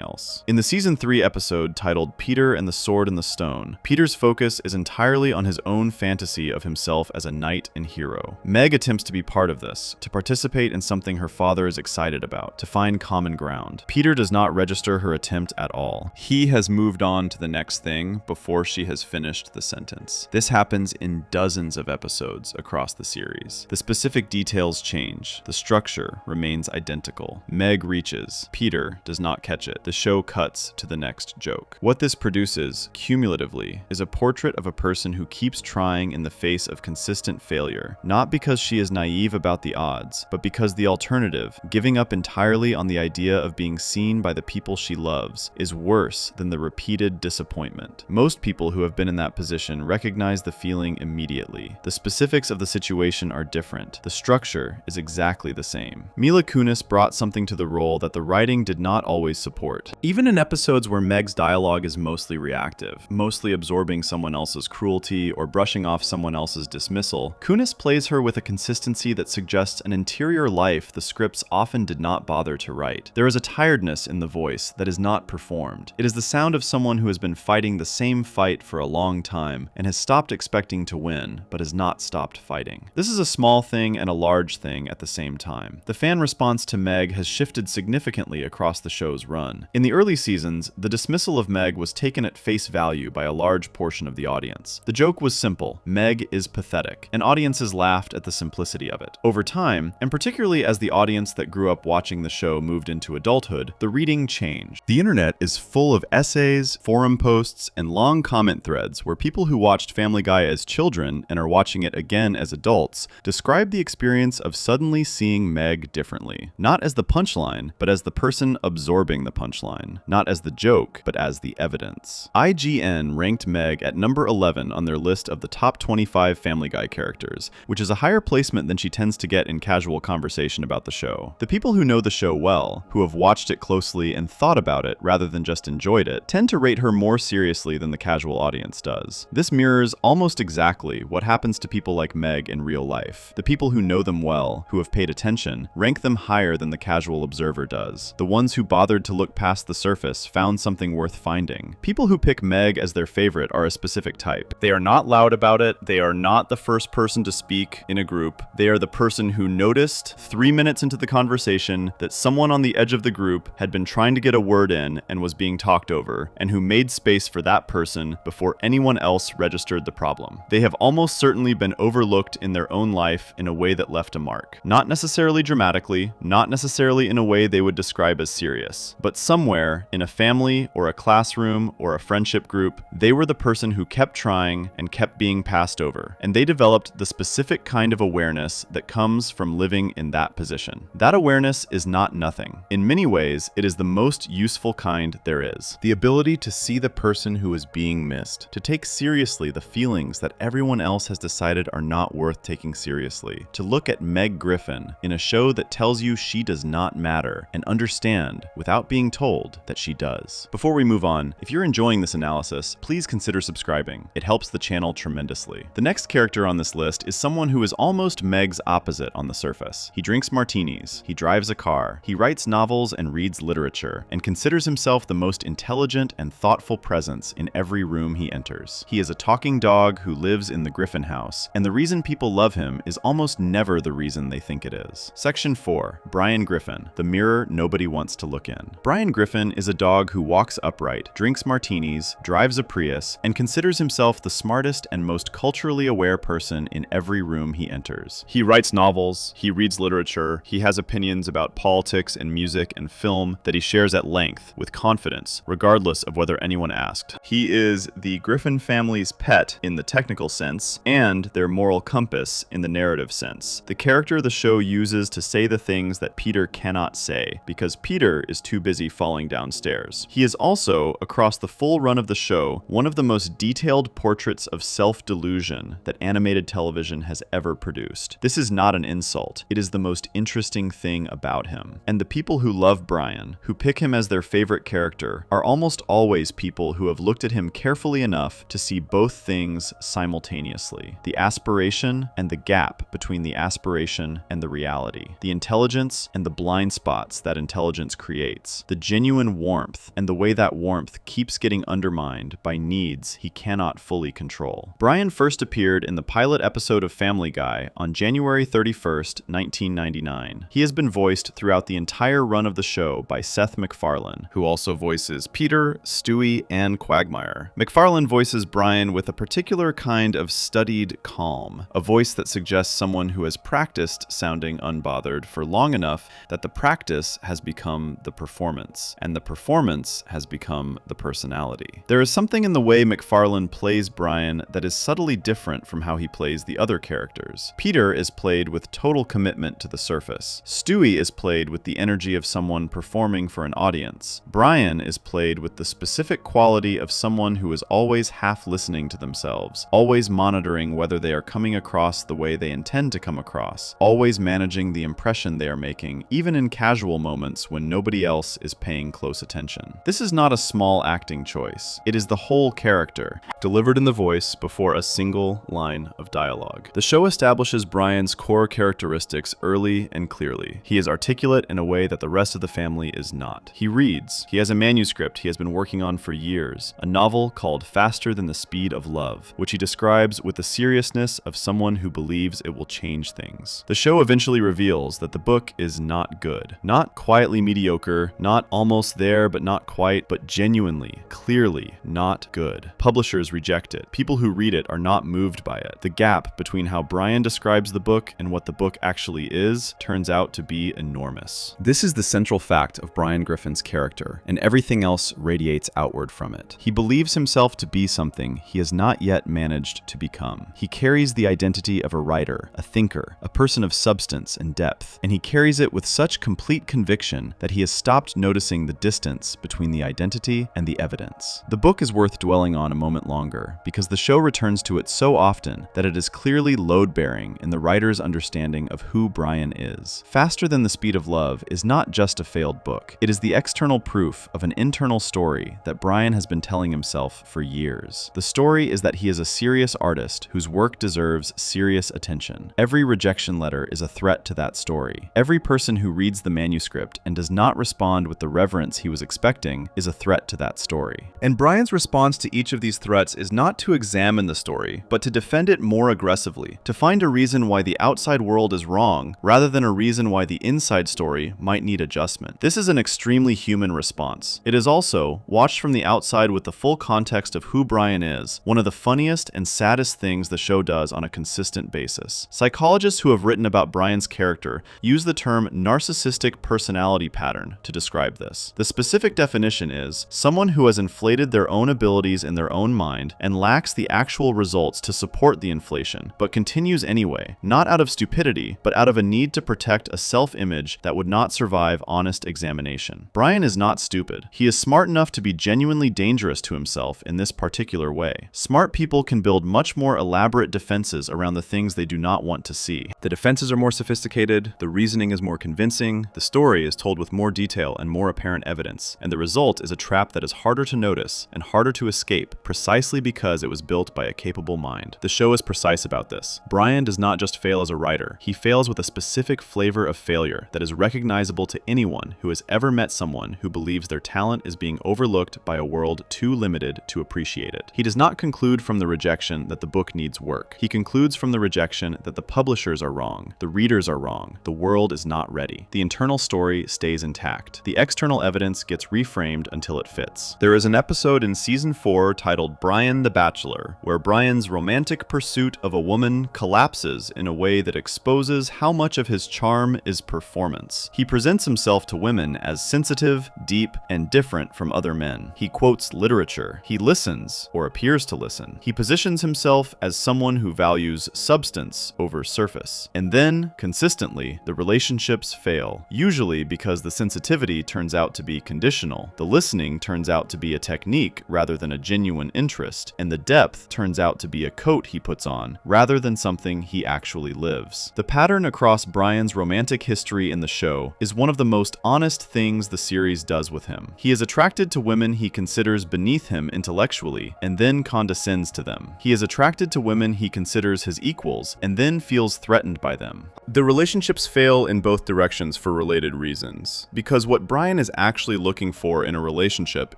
Speaker 1: else. In the season 3 episode titled Peter and the Sword and the Stone, Peter's focus is entirely on his own fantasy of himself as a knight and hero. Meg attempts to be part of this, to participate in something her father is excited about, to find common ground. Peter does not register her attempt at all. He has moved on to the next thing before she has finished the sentence. This happens in dozens of episodes across the series. The specific details change. The structure remains identical. Meg reaches. Peter does not catch it. The show cuts to the next joke. What this produces, cumulatively, is a portrait of a person who keeps trying in the face of consistent failure, not because she is naive about the odds, but because the alternative, giving up entirely on the idea of being seen by the people she loves, is worse than the repeated disappointment. Most people who have been in that position recognize the feeling immediately. The specifics of the situation are different. The structure is exactly the same. Mila Kunis brought something to the role that the writing did not always support. Even in episodes where Meg's dialogue is mostly reactive, mostly absorbing someone else's cruelty or brushing off someone else's dismissal, Kunis plays her with a consistency that suggests an interior life the scripts often did not bother to write. There is a tiredness in the voice that is not performed. It is the sound of someone who has been fighting the same fight for a long time and has stopped expecting to win, but has not stopped fighting. This is a small thing and a large thing at the same time. The fan response to Meg has shifted significantly across the show's run. In the early seasons, the dismissal of Meg was taken at face value by a large portion of the audience. The joke was simple: Meg is pathetic, and audiences laughed at the simplicity of it. Over time, and particularly as the audience that grew up watching the show moved into adulthood, the reading changed. The internet is full of essays, forum posts, and long comment threads where people who watched Family Guy as children and are watching it again as adults describe the experience of suddenly seeing Meg differently. Not as the punchline, but as the person absorbing the punchline. Not as the joke, but as the evidence. IGN ranked Meg at number 11 on their list of the top 25 Family Guy characters, which is a higher placement than she tends to get in casual conversation about the show. The people who know the show well, who have watched it closely and thought about it rather than just enjoyed it, tend to rate her more seriously than the casual audience does. This mirrors almost exactly what happens to people like Meg in real life. The people who know them well, who have paid attention, rank them higher than the casual observer does. The ones who bothered to look past the surface found something worth finding. People who pick Meg as their favorite are a specific type. They are not loud about it. They are not the first person to speak in a group. They are the person who noticed 3 minutes into the conversation that someone on the edge of the group had been trying to get a word in and was being talked over, and who made space for that person before anyone else registered the problem. They have almost certainly been overlooked in their own life in a way that left a mark. Not necessarily dramatically, not necessarily in a way they would describe as serious, but somewhere in a family or a classroom or a friendship group, they were the person who kept trying and kept being passed over, and they developed the specific kind of awareness that comes from living in that position. That awareness is not nothing. In many ways, it is the most useful kind there is. The ability to see the person who is being missed, to take seriously the feelings that everyone else has decided are not worth taking seriously, to look at Meg Griffin in a show that tells you she does not matter, and understand, without being told, that she does. Before we move on, if you're enjoying this analysis, please consider subscribing. It helps the channel tremendously. The next character on this list is someone who is almost Meg's opposite on the surface. He drinks martinis, he drives a car, he writes novels and reads literature, and considers himself the most intelligent and thoughtful presence in every room he enters. He is a talking dog who lives in the Griffin house, and the reason people love him is almost never the reason they think it is. Section 4. Brian Griffin, the mirror nobody wants to look in. Brian Griffin is a dog who walks upright, drinks martinis, drives a Prius, and considers himself the smartest and most culturally aware person in every room he enters. He writes novels, he reads literature, he has opinions about politics and music and film that he shares at length, with confidence, regardless of whether anyone asked. He is the Griffin family's pet in the technical sense, and their moral compass in the narrative sense. The character the show uses to say the things that Peter cannot say, because Peter is too busy falling downstairs. He is also, across the full run of the show, one of the most detailed portraits of self-delusion that animated television has ever produced. This is not an insult. It is the most interesting thing about him. And the people who love Brian, who pick him as their favorite character, are almost always people who have looked at him carefully enough to see both things simultaneously: the aspiration and the gap gap between the aspiration and the reality, the intelligence and the blind spots that intelligence creates, the genuine warmth and the way that warmth keeps getting undermined by needs he cannot fully control. Brian first appeared in the pilot episode of Family Guy on January 31st, 1999. He has been voiced throughout the entire run of the show by Seth MacFarlane, who also voices Peter, Stewie, and Quagmire. MacFarlane voices Brian with a particular kind of studied calm, a voice that suggests someone who has practiced sounding unbothered for long enough that the practice has become the performance, and the performance has become the personality. There is something in the way MacFarlane plays Brian that is subtly different from how he plays the other characters. Peter is played with total commitment to the surface. Stewie is played with the energy of someone performing for an audience. Brian is played with the specific quality of someone who is always half listening to themselves, always monitoring whether they are coming across the way they intend to come across, always managing the impression they are making, even in casual moments when nobody else is paying close attention. This is not a small acting choice. It is the whole character, delivered in the voice before a single line of dialogue. The show establishes Brian's core characteristics early and clearly. He is articulate in a way that the rest of the family is not. He reads. He has a manuscript he has been working on for years, a novel called Faster Than the Speed of Love, which he describes with the seriousness of someone who believes it will change things. The show eventually reveals that the book is not good. Not quietly mediocre, not almost there but not quite, but genuinely, clearly not good. Publishers reject it. People who read it are not moved by it. The gap between how Brian describes the book and what the book actually is turns out to be enormous. This is the central fact of Brian Griffin's character, and everything else radiates outward from it. He believes himself to be something he has not yet managed to become. He carries the identity of a writer, a thinker, a person of substance and depth, and he carries it with such complete conviction that he has stopped noticing the distance between the identity and the evidence. The book is worth dwelling on a moment longer, because the show returns to it so often that it is clearly load-bearing in the writer's understanding of who Brian is. Faster Than the Speed of Love is not just a failed book. It is the external proof of an internal story that Brian has been telling himself for years. The story is that he is a serious artist whose work deserves serious attention. Every rejection letter is a threat to that story. Every person who reads the manuscript and does not respond with the reverence he was expecting is a threat to that story. And Brian's response to each of these threats is not to examine the story, but to defend it more aggressively, to find a reason why the outside world is wrong, rather than a reason why the inside story might need adjustment. This is an extremely human response. It is also, watched from the outside with the full context of who Brian is, one of the funniest and saddest things the show does on a consistent basis. Psychologists who have written about Brian's character use the term narcissistic personality pattern to describe this. The specific definition is someone who has inflated their own abilities in their own mind and lacks the actual results to support the inflation, but continues anyway, not out of stupidity, but out of a need to protect a self-image that would not survive honest examination. Brian is not stupid. He is smart enough to be genuinely dangerous to himself in this particular way. Smart people can build much more elaborate defenses around the things they do not want to see. The defenses are more sophisticated, the reasoning is more convincing, the story is told with more detail and more apparent evidence, and the result is a trap that is harder to notice and harder to escape precisely because it was built by a capable mind. The show is precise about this. Brian does not just fail as a writer, he fails with a specific flavor of failure that is recognizable to anyone who has ever met someone who believes their talent is being overlooked by a world too limited to appreciate it. He does not conclude from the rejection that the book needs work. He concludes from the rejection that the publishers are wrong, the readers are wrong, the world is not ready. The internal story stays intact. The external evidence gets reframed until it fits. There is an episode in season 4 titled Brian the Bachelor, where Brian's romantic pursuit of a woman collapses in a way that exposes how much of his charm is performance. He presents himself to women as sensitive, deep, and different from other men. He quotes literature. He listens, or appears to listen. He positions himself as someone who values substance over surface. And then, consistently, the relationships fail. Usually because the sensitivity turns out to be conditional, the listening turns out to be a technique rather than a genuine interest, and the depth turns out to be a coat he puts on rather than something he actually lives. The pattern across Brian's romantic history in the show is one of the most honest things the series does with him. He is attracted to women he considers beneath him intellectually and then condescends to them. He is attracted to women he considers his equals and and then feels threatened by them.
Speaker 2: The relationships fail in both directions for related reasons, because what Brian is actually looking for in a relationship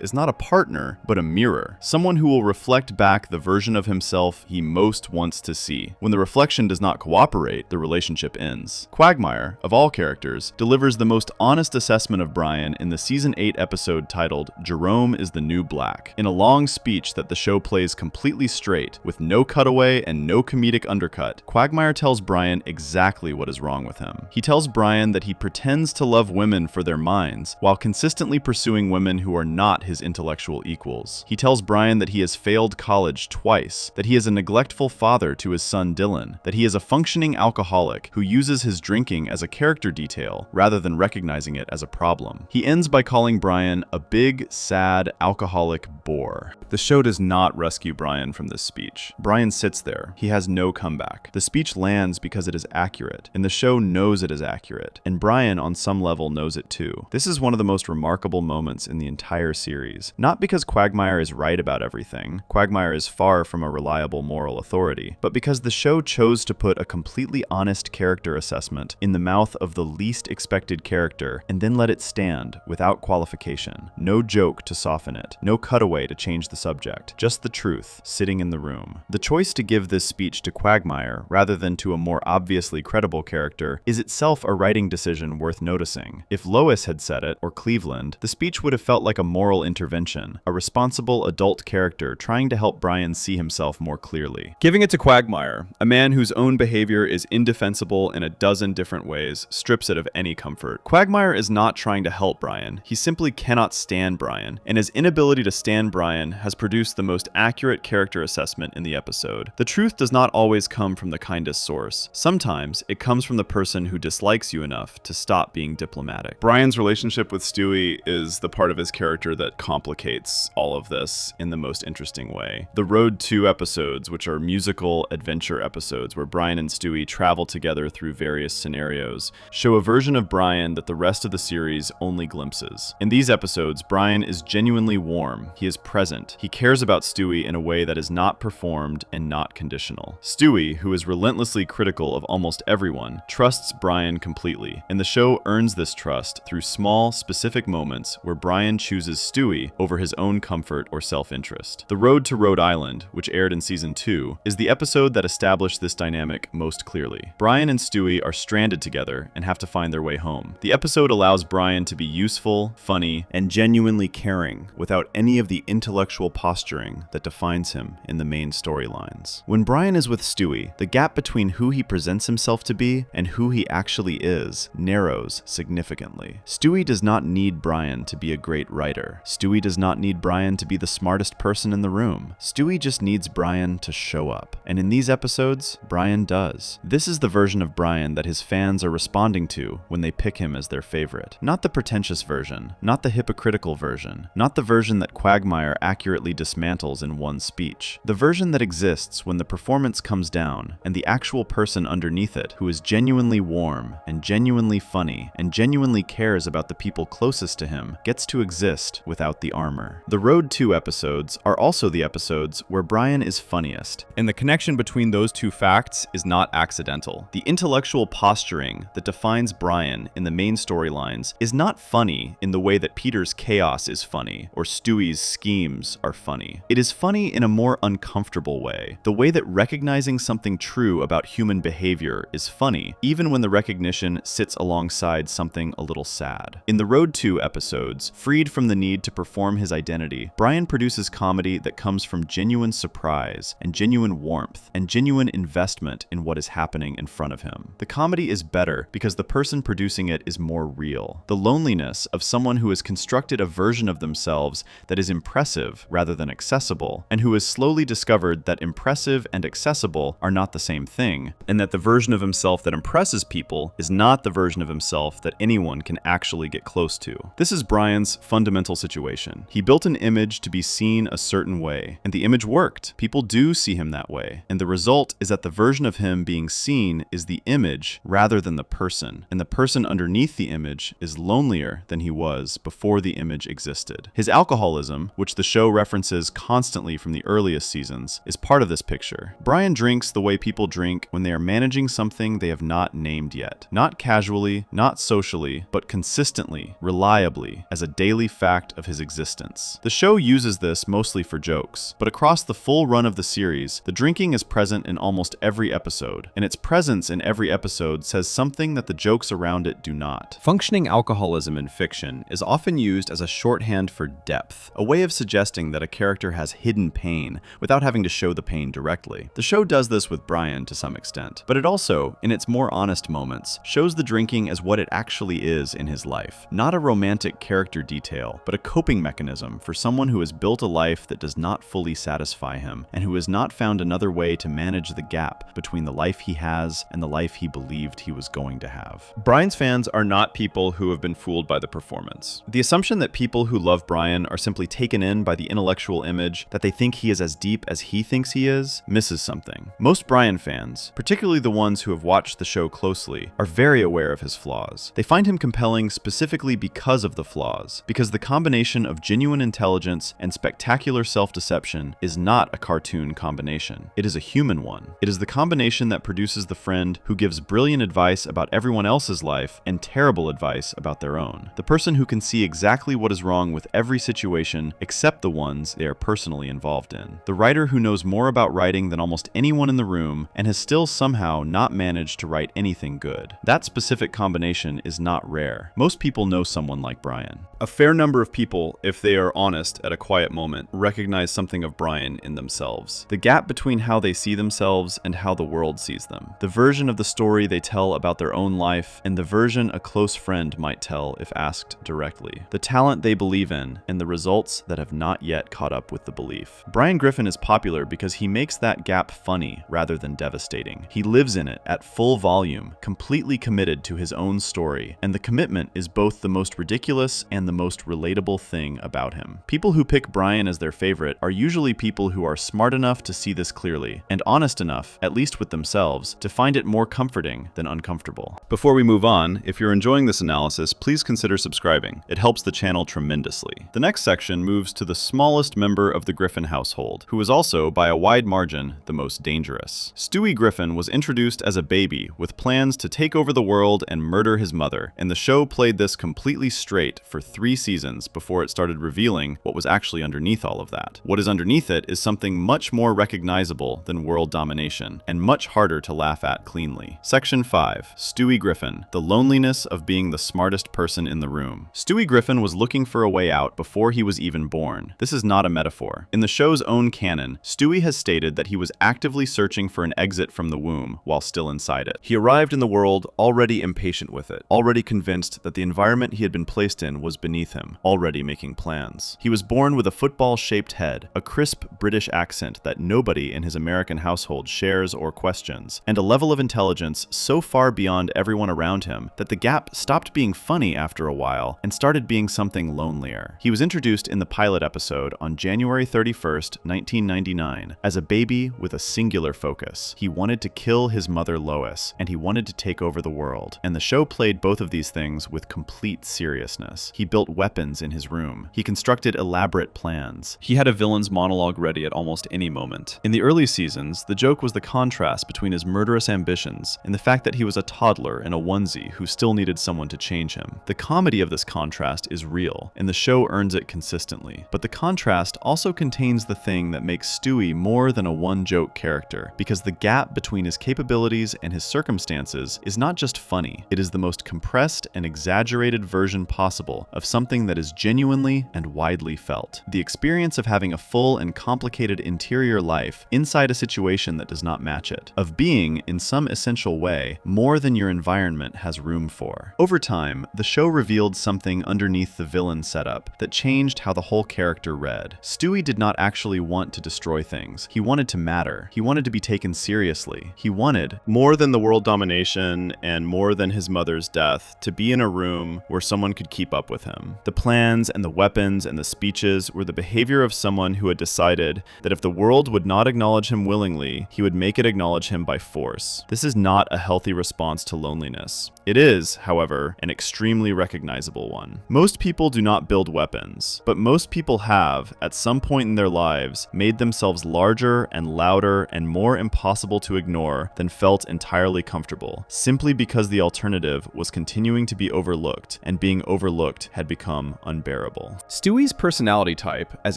Speaker 2: is not a partner, but a mirror. Someone who will reflect back the version of himself he most wants to see. When the reflection does not cooperate, the relationship ends. Quagmire, of all characters, delivers the most honest assessment of Brian in the Season 8 episode titled Jerome is the New Black. In a long speech that the show plays completely straight, with no cutaway and no comedic undercut, Quagmire tells Brian exactly what is wrong with him. He tells Brian that he pretends to love women for their minds, while consistently pursuing women who are not his intellectual equals. He tells Brian that he has failed college twice, that he is a neglectful father to his son Dylan, that he is a functioning alcoholic who uses his drinking as a character detail rather than recognizing it as a problem. He ends by calling Brian a big, sad, alcoholic bore. The show does not rescue Brian from this speech. Brian sits there. He has no comeback. The speech lands because it is accurate, and the show knows it is accurate, and Brian on some level knows it too. This is one of the most remarkable moments in the entire series, not because Quagmire is right about everything. Quagmire is far from a reliable moral authority, but because the show chose to put a completely honest character assessment in the mouth of the least expected character and then let it stand without qualification. No joke to soften it, no cutaway to change the subject, just the truth sitting in the room. The choice to give this speech to Quagmire rather than to a more obviously credible character is itself a writing decision worth noticing. If Lois had said it, or Cleveland, the speech would have felt like a moral intervention, a responsible adult character trying to help Brian see himself more clearly. Giving it to Quagmire, a man whose own behavior is indefensible in a dozen different ways, strips it of any comfort. Quagmire is not trying to help Brian, he simply cannot stand Brian, and his inability to stand Brian has produced the most accurate character assessment in the episode. The truth does not always come from the kindest source. Sometimes it comes from the person who dislikes you enough to stop being diplomatic. Brian's relationship with Stewie is the part of his character that complicates all of this in the most interesting way. The Road 2 episodes, which are musical adventure episodes where Brian and Stewie travel together through various scenarios, show a version of Brian that the rest of the series only glimpses. In these episodes, Brian is genuinely warm, he is present, he cares about Stewie in a way that is not performed and not conditional. Stewie, who is relentlessly critical of almost everyone, trusts Brian completely, and the show earns this trust through small, specific moments where Brian chooses Stewie over his own comfort or self-interest. The Road to Rhode Island, which aired in Season 2, is the episode that established this dynamic most clearly. Brian and Stewie are stranded together and have to find their way home. The episode allows Brian to be useful, funny, and genuinely caring without any of the intellectual posturing that defines him in the main storylines. When Brian is with Stewie, the gap between who he presents himself to be and who he actually is narrows significantly. Stewie does not need Brian to be a great writer. Stewie does not need Brian to be the smartest person in the room. Stewie just needs Brian to show up. And in these episodes, Brian does. This is the version of Brian that his fans are responding to when they pick him as their favorite. Not the pretentious version, not the hypocritical version, not the version that Quagmire accurately dismantles in one speech. The version that exists when the performance comes down and the actual person underneath it, who is genuinely warm and genuinely funny and genuinely cares about the people closest to him, gets to exist without the armor. The Road 2 episodes are also the episodes where Brian is funniest, and the connection between those two facts is not accidental. The intellectual posturing that defines Brian in the main storylines is not funny in the way that Peter's chaos is funny or Stewie's schemes are funny. It is funny in a more uncomfortable way, the way that recognizing something true about human behavior is funny, even when the recognition sits alongside something a little sad. In the Road 2 episodes, freed from the need to perform his identity, Brian produces comedy that comes from genuine surprise and genuine warmth and genuine investment in what is happening in front of him. The comedy is better because the person producing it is more real. The loneliness of someone who has constructed a version of themselves that is impressive rather than accessible, and who has slowly discovered that impressive and accessible are not the same thing, and that the version of himself that impresses people is not the version of himself that anyone can actually get close to. This is Brian's fundamental situation. He built an image to be seen a certain way, and the image worked. People do see him that way, and the result is that the version of him being seen is the image rather than the person, and the person underneath the image is lonelier than he was before the image existed. His alcoholism, which the show references constantly from the earliest seasons, is part of this picture. Brian drinks the way people
Speaker 1: people drink when they are managing something they have not named yet. Not casually, not socially, but consistently, reliably, as a daily fact of his existence. The show uses this mostly for jokes, but across the full run of the series, the drinking is present in almost every episode, and its presence in every episode says something that the jokes around it do not.
Speaker 2: Functioning alcoholism in fiction is often used as a shorthand for depth, a way of suggesting that a character has hidden pain without having to show the pain directly. The show does this with Brian to some extent, but it also, in its more honest moments, shows the drinking as what it actually is in his life. Not a romantic character detail, but a coping mechanism for someone who has built a life that does not fully satisfy him, and who has not found another way to manage the gap between the life he has and the life he believed he was going to have.
Speaker 1: Brian's fans are not people who have been fooled by the performance. The assumption that people who love Brian are simply taken in by the intellectual image that they think he is as deep as he thinks he is misses something. Most Brian fans, particularly the ones who have watched the show closely, are very aware of his flaws. They find him compelling specifically because of the flaws, because the combination of genuine intelligence and spectacular self-deception is not a cartoon combination. It is a human one. It is the combination that produces the friend who gives brilliant advice about everyone else's life and terrible advice about their own. The person who can see exactly what is wrong with every situation except the ones they are personally involved in. The writer who knows more about writing than almost anyone in the room and has still somehow not managed to write anything good. That specific combination is not rare. Most people know someone like Brian. A fair number of people, if they are honest at a quiet moment, recognize something of Brian in themselves. The gap between how they see themselves and how the world sees them. The version of the story they tell about their own life and the version a close friend might tell if asked directly. The talent they believe in and the results that have not yet caught up with the belief. Brian Griffin is popular because he makes that gap funny rather than devastating. He lives in it at full volume, completely committed to his own story, and the commitment is both the most ridiculous and the most relatable thing about him. People who pick Brian as their favorite are usually people who are smart enough to see this clearly, and honest enough, at least with themselves, to find it more comforting than uncomfortable. Before we move on, if you're enjoying this analysis, please consider subscribing. It helps the channel tremendously. The next section moves to the smallest member of the Griffin household, who is also, by a wide margin, the most dangerous. Stewie Griffin was introduced as a baby with plans to take over the world and murder his mother, and the show played this completely straight for 3 seasons before it started revealing what was actually underneath all of that. What is underneath it is something much more recognizable than world domination, and much harder to laugh at cleanly. Section 5. Stewie Griffin, the loneliness of being the smartest person in the room. Stewie Griffin was looking for a way out before he was even born. This is not a metaphor. In the show's own canon, Stewie has stated that he was actively searching for an exit from the womb while still inside it. He arrived in the world already impatient with it, already convinced that the environment he had been placed in was beneath him, already making plans. He was born with a football-shaped head, a crisp British accent that nobody in his American household shares or questions, and a level of intelligence so far beyond everyone around him that the gap stopped being funny after a while and started being something lonelier. He was introduced in the pilot episode on January 31st, 1999, as a baby with a singular focus. He wanted to kill his mother Lois, and he wanted to take over the world. And the show played both of these things with complete seriousness. He built weapons in his room. He constructed elaborate plans. He had a villain's monologue ready at almost any moment. In the early seasons, the joke was the contrast between his murderous ambitions and the fact that he was a toddler in a onesie who still needed someone to change him. The comedy of this contrast is real, and the show earns it consistently. But the contrast also contains the thing that makes Stewie more than a one-joke character, because the gap between his capabilities and his circumstances is not just funny, it is the most compressed and exaggerated version possible of something that is genuinely and widely felt. The experience of having a full and complicated interior life inside a situation that does not match it, of being, in some essential way, more than your environment has room for. Over time, the show revealed something underneath the villain setup that changed how the whole character read. Stewie did not actually want to destroy things. He wanted to matter. He wanted to be taken seriously. He wanted, more than the world domination and more than his mother's death, to be in a room where someone could keep up with him. The plans and the weapons and the speeches were the behavior of someone who had decided that if the world would not acknowledge him willingly, he would make it acknowledge him by force. This is not a healthy response to loneliness. It is, however, an extremely recognizable one. Most people do not build weapons, but most people have, at some point in their lives, made themselves larger and louder and more impossible impossible to ignore than felt entirely comfortable, simply because the alternative was continuing to be overlooked, and being overlooked had become unbearable. Stewie's personality type, as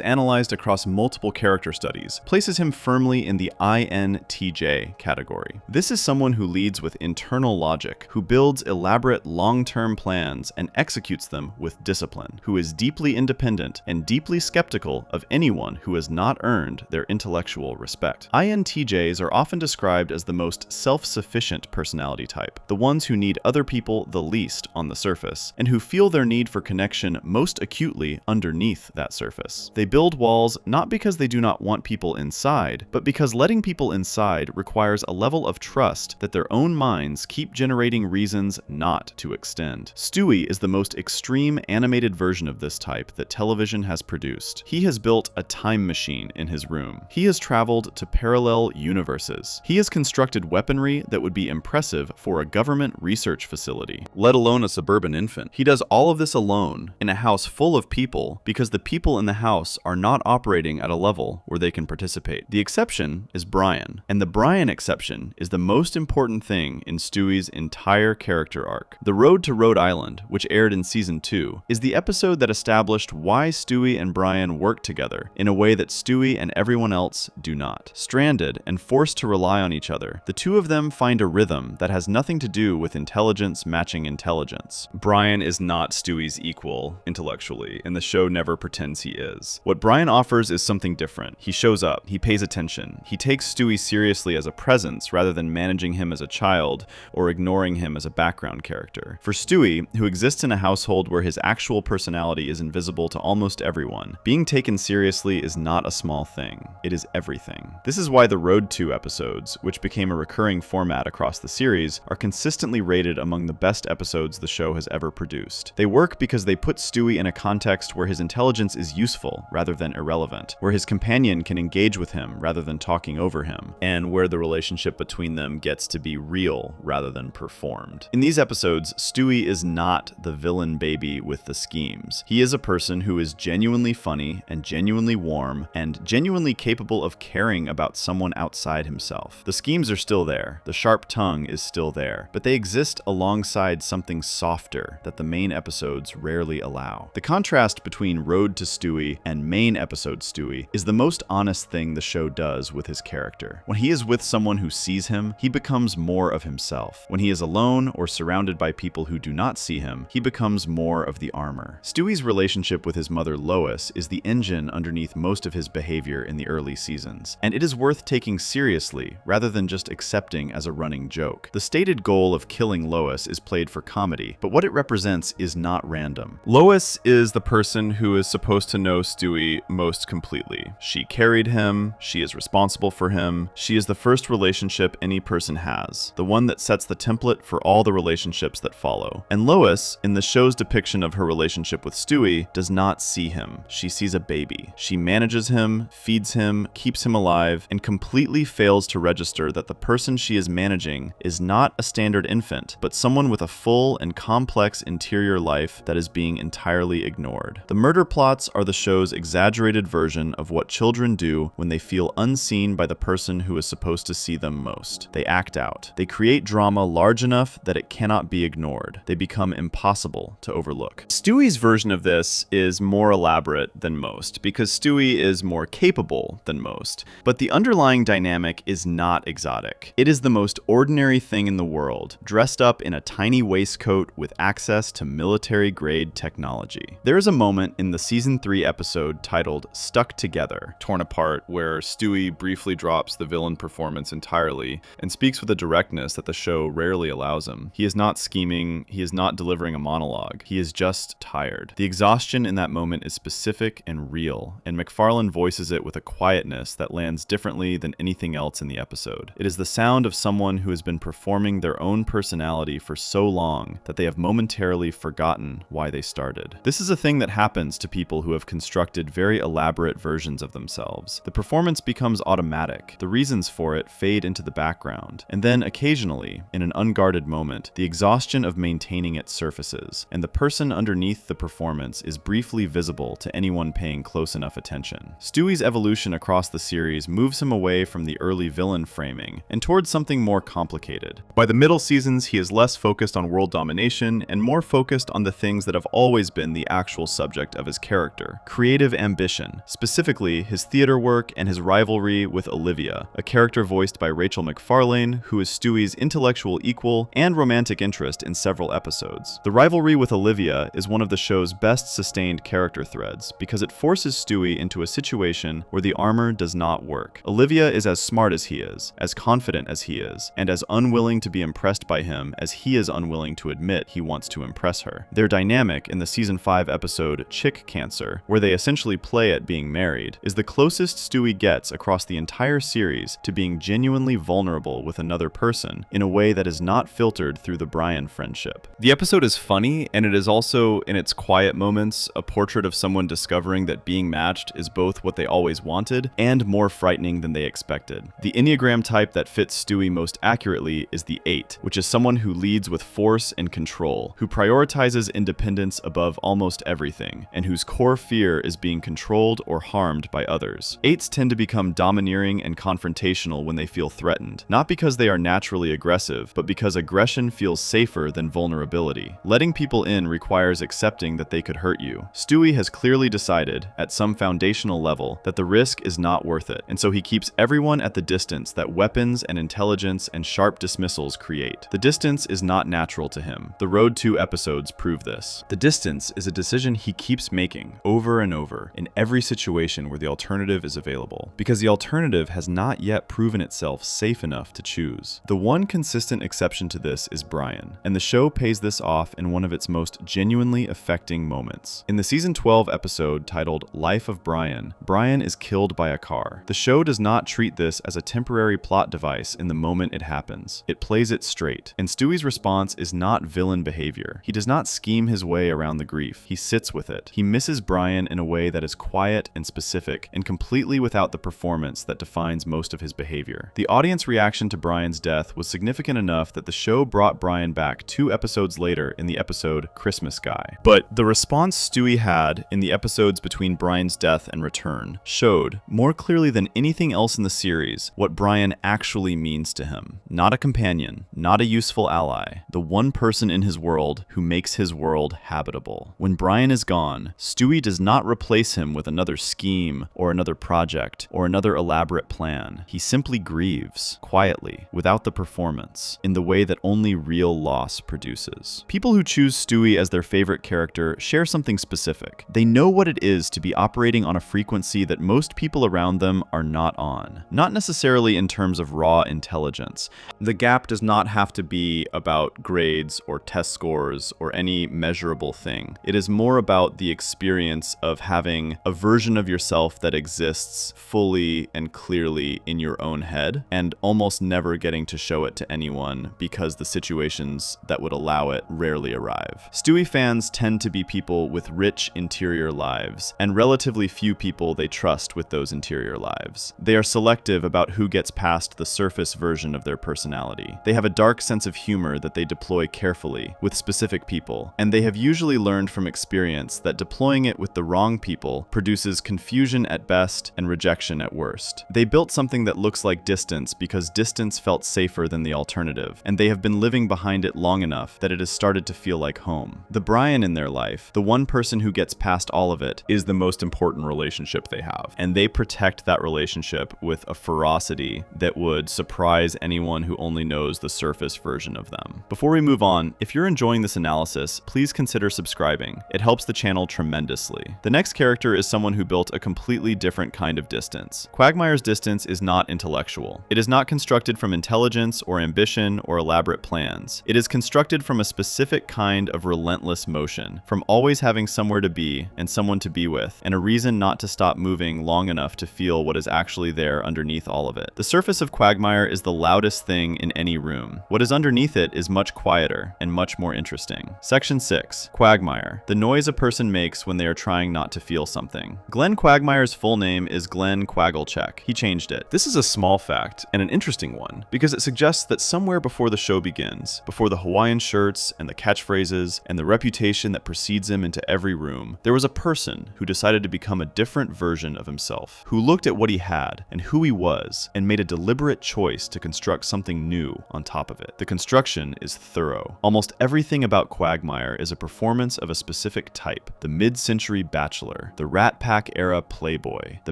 Speaker 1: analyzed across multiple character studies, places him firmly in the INTJ category. This is someone who leads with internal logic, who builds elaborate long-term plans and executes them with discipline, who is deeply independent and deeply skeptical of anyone who has not earned their intellectual respect. INTJs are often described as the most self-sufficient personality type, the ones who need other people the least on the surface, and who feel their need for connection most acutely underneath that surface. They build walls not because they do not want people inside, but because letting people inside requires a level of trust that their own minds keep generating reasons not to extend. Stewie is the most extreme animated version of this type that television has produced. He has built a time machine in his room. He has traveled to parallel universes. He has constructed weaponry that would be impressive for a government research facility, let alone a suburban infant. He does all of this alone in a house full of people because the people in the house are not operating at a level where they can participate. The exception is Brian, and the Brian exception is the most important thing in Stewie's entire character arc. The Road to Rhode Island, which aired in season 2, is the episode that established why Stewie and Brian work together in a way that Stewie and everyone else do not. Stranded and forced to rely on each other, the two of them find a rhythm that has nothing to do with intelligence matching intelligence. Brian is not Stewie's equal intellectually, and the show never pretends he is. What Brian offers is something different. He shows up, he pays attention, he takes Stewie seriously as a presence rather than managing him as a child or ignoring him as a background character. For Stewie, who exists in a household where his actual personality is invisible to almost everyone, being taken seriously is not a small thing. It is everything. This is why the Road to episodes, which became a recurring format across the series, are consistently rated among the best episodes the show has ever produced. They work because they put Stewie in a context where his intelligence is useful rather than irrelevant, where his companion can engage with him rather than talking over him, and where the relationship between them gets to be real rather than performed. In these episodes, Stewie is not the villain baby with the schemes. He is a person who is genuinely funny and genuinely warm and genuinely capable of caring about someone outside himself. The schemes are still there, the sharp tongue is still there, but they exist alongside something softer that the main episodes rarely allow. The contrast between Road to Stewie and main episode Stewie is the most honest thing the show does with his character. When he is with someone who sees him, he becomes more of himself. When he is alone or surrounded by people who do not see him, he becomes more of the armor. Stewie's relationship with his mother Lois is the engine underneath most of his behavior in the early seasons, and it is worth taking seriously rather than just accepting as a running joke. The stated goal of killing Lois is played for comedy, but what it represents is not random. Lois is the person who is supposed to know Stewie most completely. She carried him, she is responsible for him, she is the first relationship any person has, the one that sets the template for all the relationships that follow. And Lois, in the show's depiction of her relationship with Stewie, does not see him. She sees a baby. She manages him, feeds him, keeps him alive, and completely fails to register that the person she is managing is not a standard infant, but someone with a full and complex interior life that is being entirely ignored. The murder plots are the show's exaggerated version of what children do when they feel unseen by the person who is supposed to see them most. They act out. They create drama large enough that it cannot be ignored. They become impossible to overlook. Stewie's version of this is more elaborate than most, because Stewie is more capable than most, but the underlying dynamic is not exotic. It is the most ordinary thing in the world, dressed up in a tiny waistcoat with access to military-grade technology. There is a moment in the season 3 episode titled Stuck Together, Torn Apart, where Stewie briefly drops the villain performance entirely and speaks with a directness that the show rarely allows him. He is not scheming, he is not delivering a monologue, he is just tired. The exhaustion in that moment is specific and real, and MacFarlane voices it with a quietness that lands differently than anything else in the episode. It is the sound of someone who has been performing their own personality for so long that they have momentarily forgotten why they started. This is a thing that happens to people who have constructed very elaborate versions of themselves. The performance becomes automatic, the reasons for it fade into the background, and then occasionally, in an unguarded moment, the exhaustion of maintaining it surfaces, and the person underneath the performance is briefly visible to anyone paying close enough attention. Stewie's evolution across the series moves him away from the early purely villain framing and towards something more complicated.
Speaker 2: By the middle seasons, he is less focused on world domination and more focused on the things that have always been the actual subject of his character: creative ambition, specifically his theater work and his rivalry with Olivia, a character voiced by Rachel McFarlane, who is Stewie's intellectual equal and romantic interest in several episodes. The rivalry with Olivia is one of the show's best sustained character threads because it forces Stewie into a situation where the armor does not work. Olivia is as smart as he is, as confident as he is, and as unwilling to be impressed by him as he is unwilling to admit he wants to impress her. Their dynamic in the season 5 episode Chick Cancer, where they essentially play at being married, is the closest Stewie gets across the entire series to being genuinely vulnerable with another person in a way that is not filtered through the Brian friendship. The episode is funny, and it is also, in its quiet moments, a portrait of someone discovering that being matched is both what they always wanted and more frightening than they expected. The Enneagram type that fits Stewie most accurately is the 8, which is someone who leads with force and control, who prioritizes independence above almost everything, and whose core fear is being controlled or harmed by others. 8s tend to become domineering and confrontational when they feel threatened, not because they are naturally aggressive, but because aggression feels safer than vulnerability. Letting people in requires accepting that they could hurt you. Stewie has clearly decided, at some foundational level, that the risk is not worth it, and so he keeps everyone at the distance that weapons and intelligence and sharp dismissals create. The distance is not natural to him. The Road 2 episodes prove this. The distance is a decision he keeps making over and over in every situation where the alternative is available, because the alternative has not yet proven itself safe enough to choose. The one consistent exception to this is Brian, and the show pays this off in one of its most genuinely affecting moments. In the season 12 episode titled Life of Brian, Brian is killed by a car. The show does not treat this as a temporary plot device in the moment it happens. It plays it straight, and Stewie's response is not villain behavior. He does not scheme his way around the grief. He sits with it. He misses Brian in a way that is quiet and specific, and completely without the performance that defines most of his behavior. The audience reaction to Brian's death was significant enough that the show brought Brian back 2 episodes later in the episode Christmas Guy. But the response Stewie had in the episodes between Brian's death and return showed, more clearly than anything else in the series, what Brian actually means to him. Not a companion, not a useful ally, the one person in his world who makes his world habitable. When Brian is gone, Stewie does not replace him with another scheme or another project or another elaborate plan. He simply grieves, quietly, without the performance, in the way that only real loss produces. People who choose Stewie as their favorite character share something specific. They know what it is to be operating on a frequency that most people around them are not on. Not necessarily in terms of raw intelligence. The gap does not have to be about grades or test scores or any measurable thing. It is more about the experience of having a version of yourself that exists fully and clearly in your own head and almost never getting to show it to anyone because the situations that would allow it rarely arrive. Stewie fans tend to be people with rich interior lives and relatively few people they trust with those interior lives. They are selective about who gets past the surface version of their personality. They have a dark sense of humor that they deploy carefully with specific people, and they have usually learned from experience that deploying it with the wrong people produces confusion at best and rejection at worst. They built something that looks like distance because distance felt safer than the alternative, and they have been living behind it long enough that it has started to feel like home. The Brian in their life, the one person who gets past all of it, is the most important relationship they have, and they protect that relationship with a ferocity that would surprise anyone who only knows the surface version of them. Before we move on, if you're enjoying this analysis, please consider subscribing. It helps the channel tremendously. The next character is someone who built a completely different kind of distance. Quagmire's distance is not intellectual. It is not constructed from intelligence or ambition or elaborate plans. It is constructed from a specific kind of relentless motion, from always having somewhere to be and someone to be with, and a reason not to stop moving long enough to feel what is actually there underneath all of it. The surface of Quagmire is the loudest thing in any room. What is underneath it is much quieter and much more interesting. Section 6. Quagmire. The noise a person makes when they are trying not to feel something. Glenn Quagmire's full name is Glenn Quagglechek. He changed it. This is a small fact and an interesting one because it suggests that somewhere before the show begins, before the Hawaiian shirts and the catchphrases and the reputation that precedes him into every room, there was a person who decided to become a different version of himself, who looked at what he had and who he was
Speaker 1: is, and made a deliberate choice to construct something new on top of it. The construction is thorough. Almost everything about Quagmire is a performance of a specific type: the mid-century bachelor, the Rat Pack-era playboy, the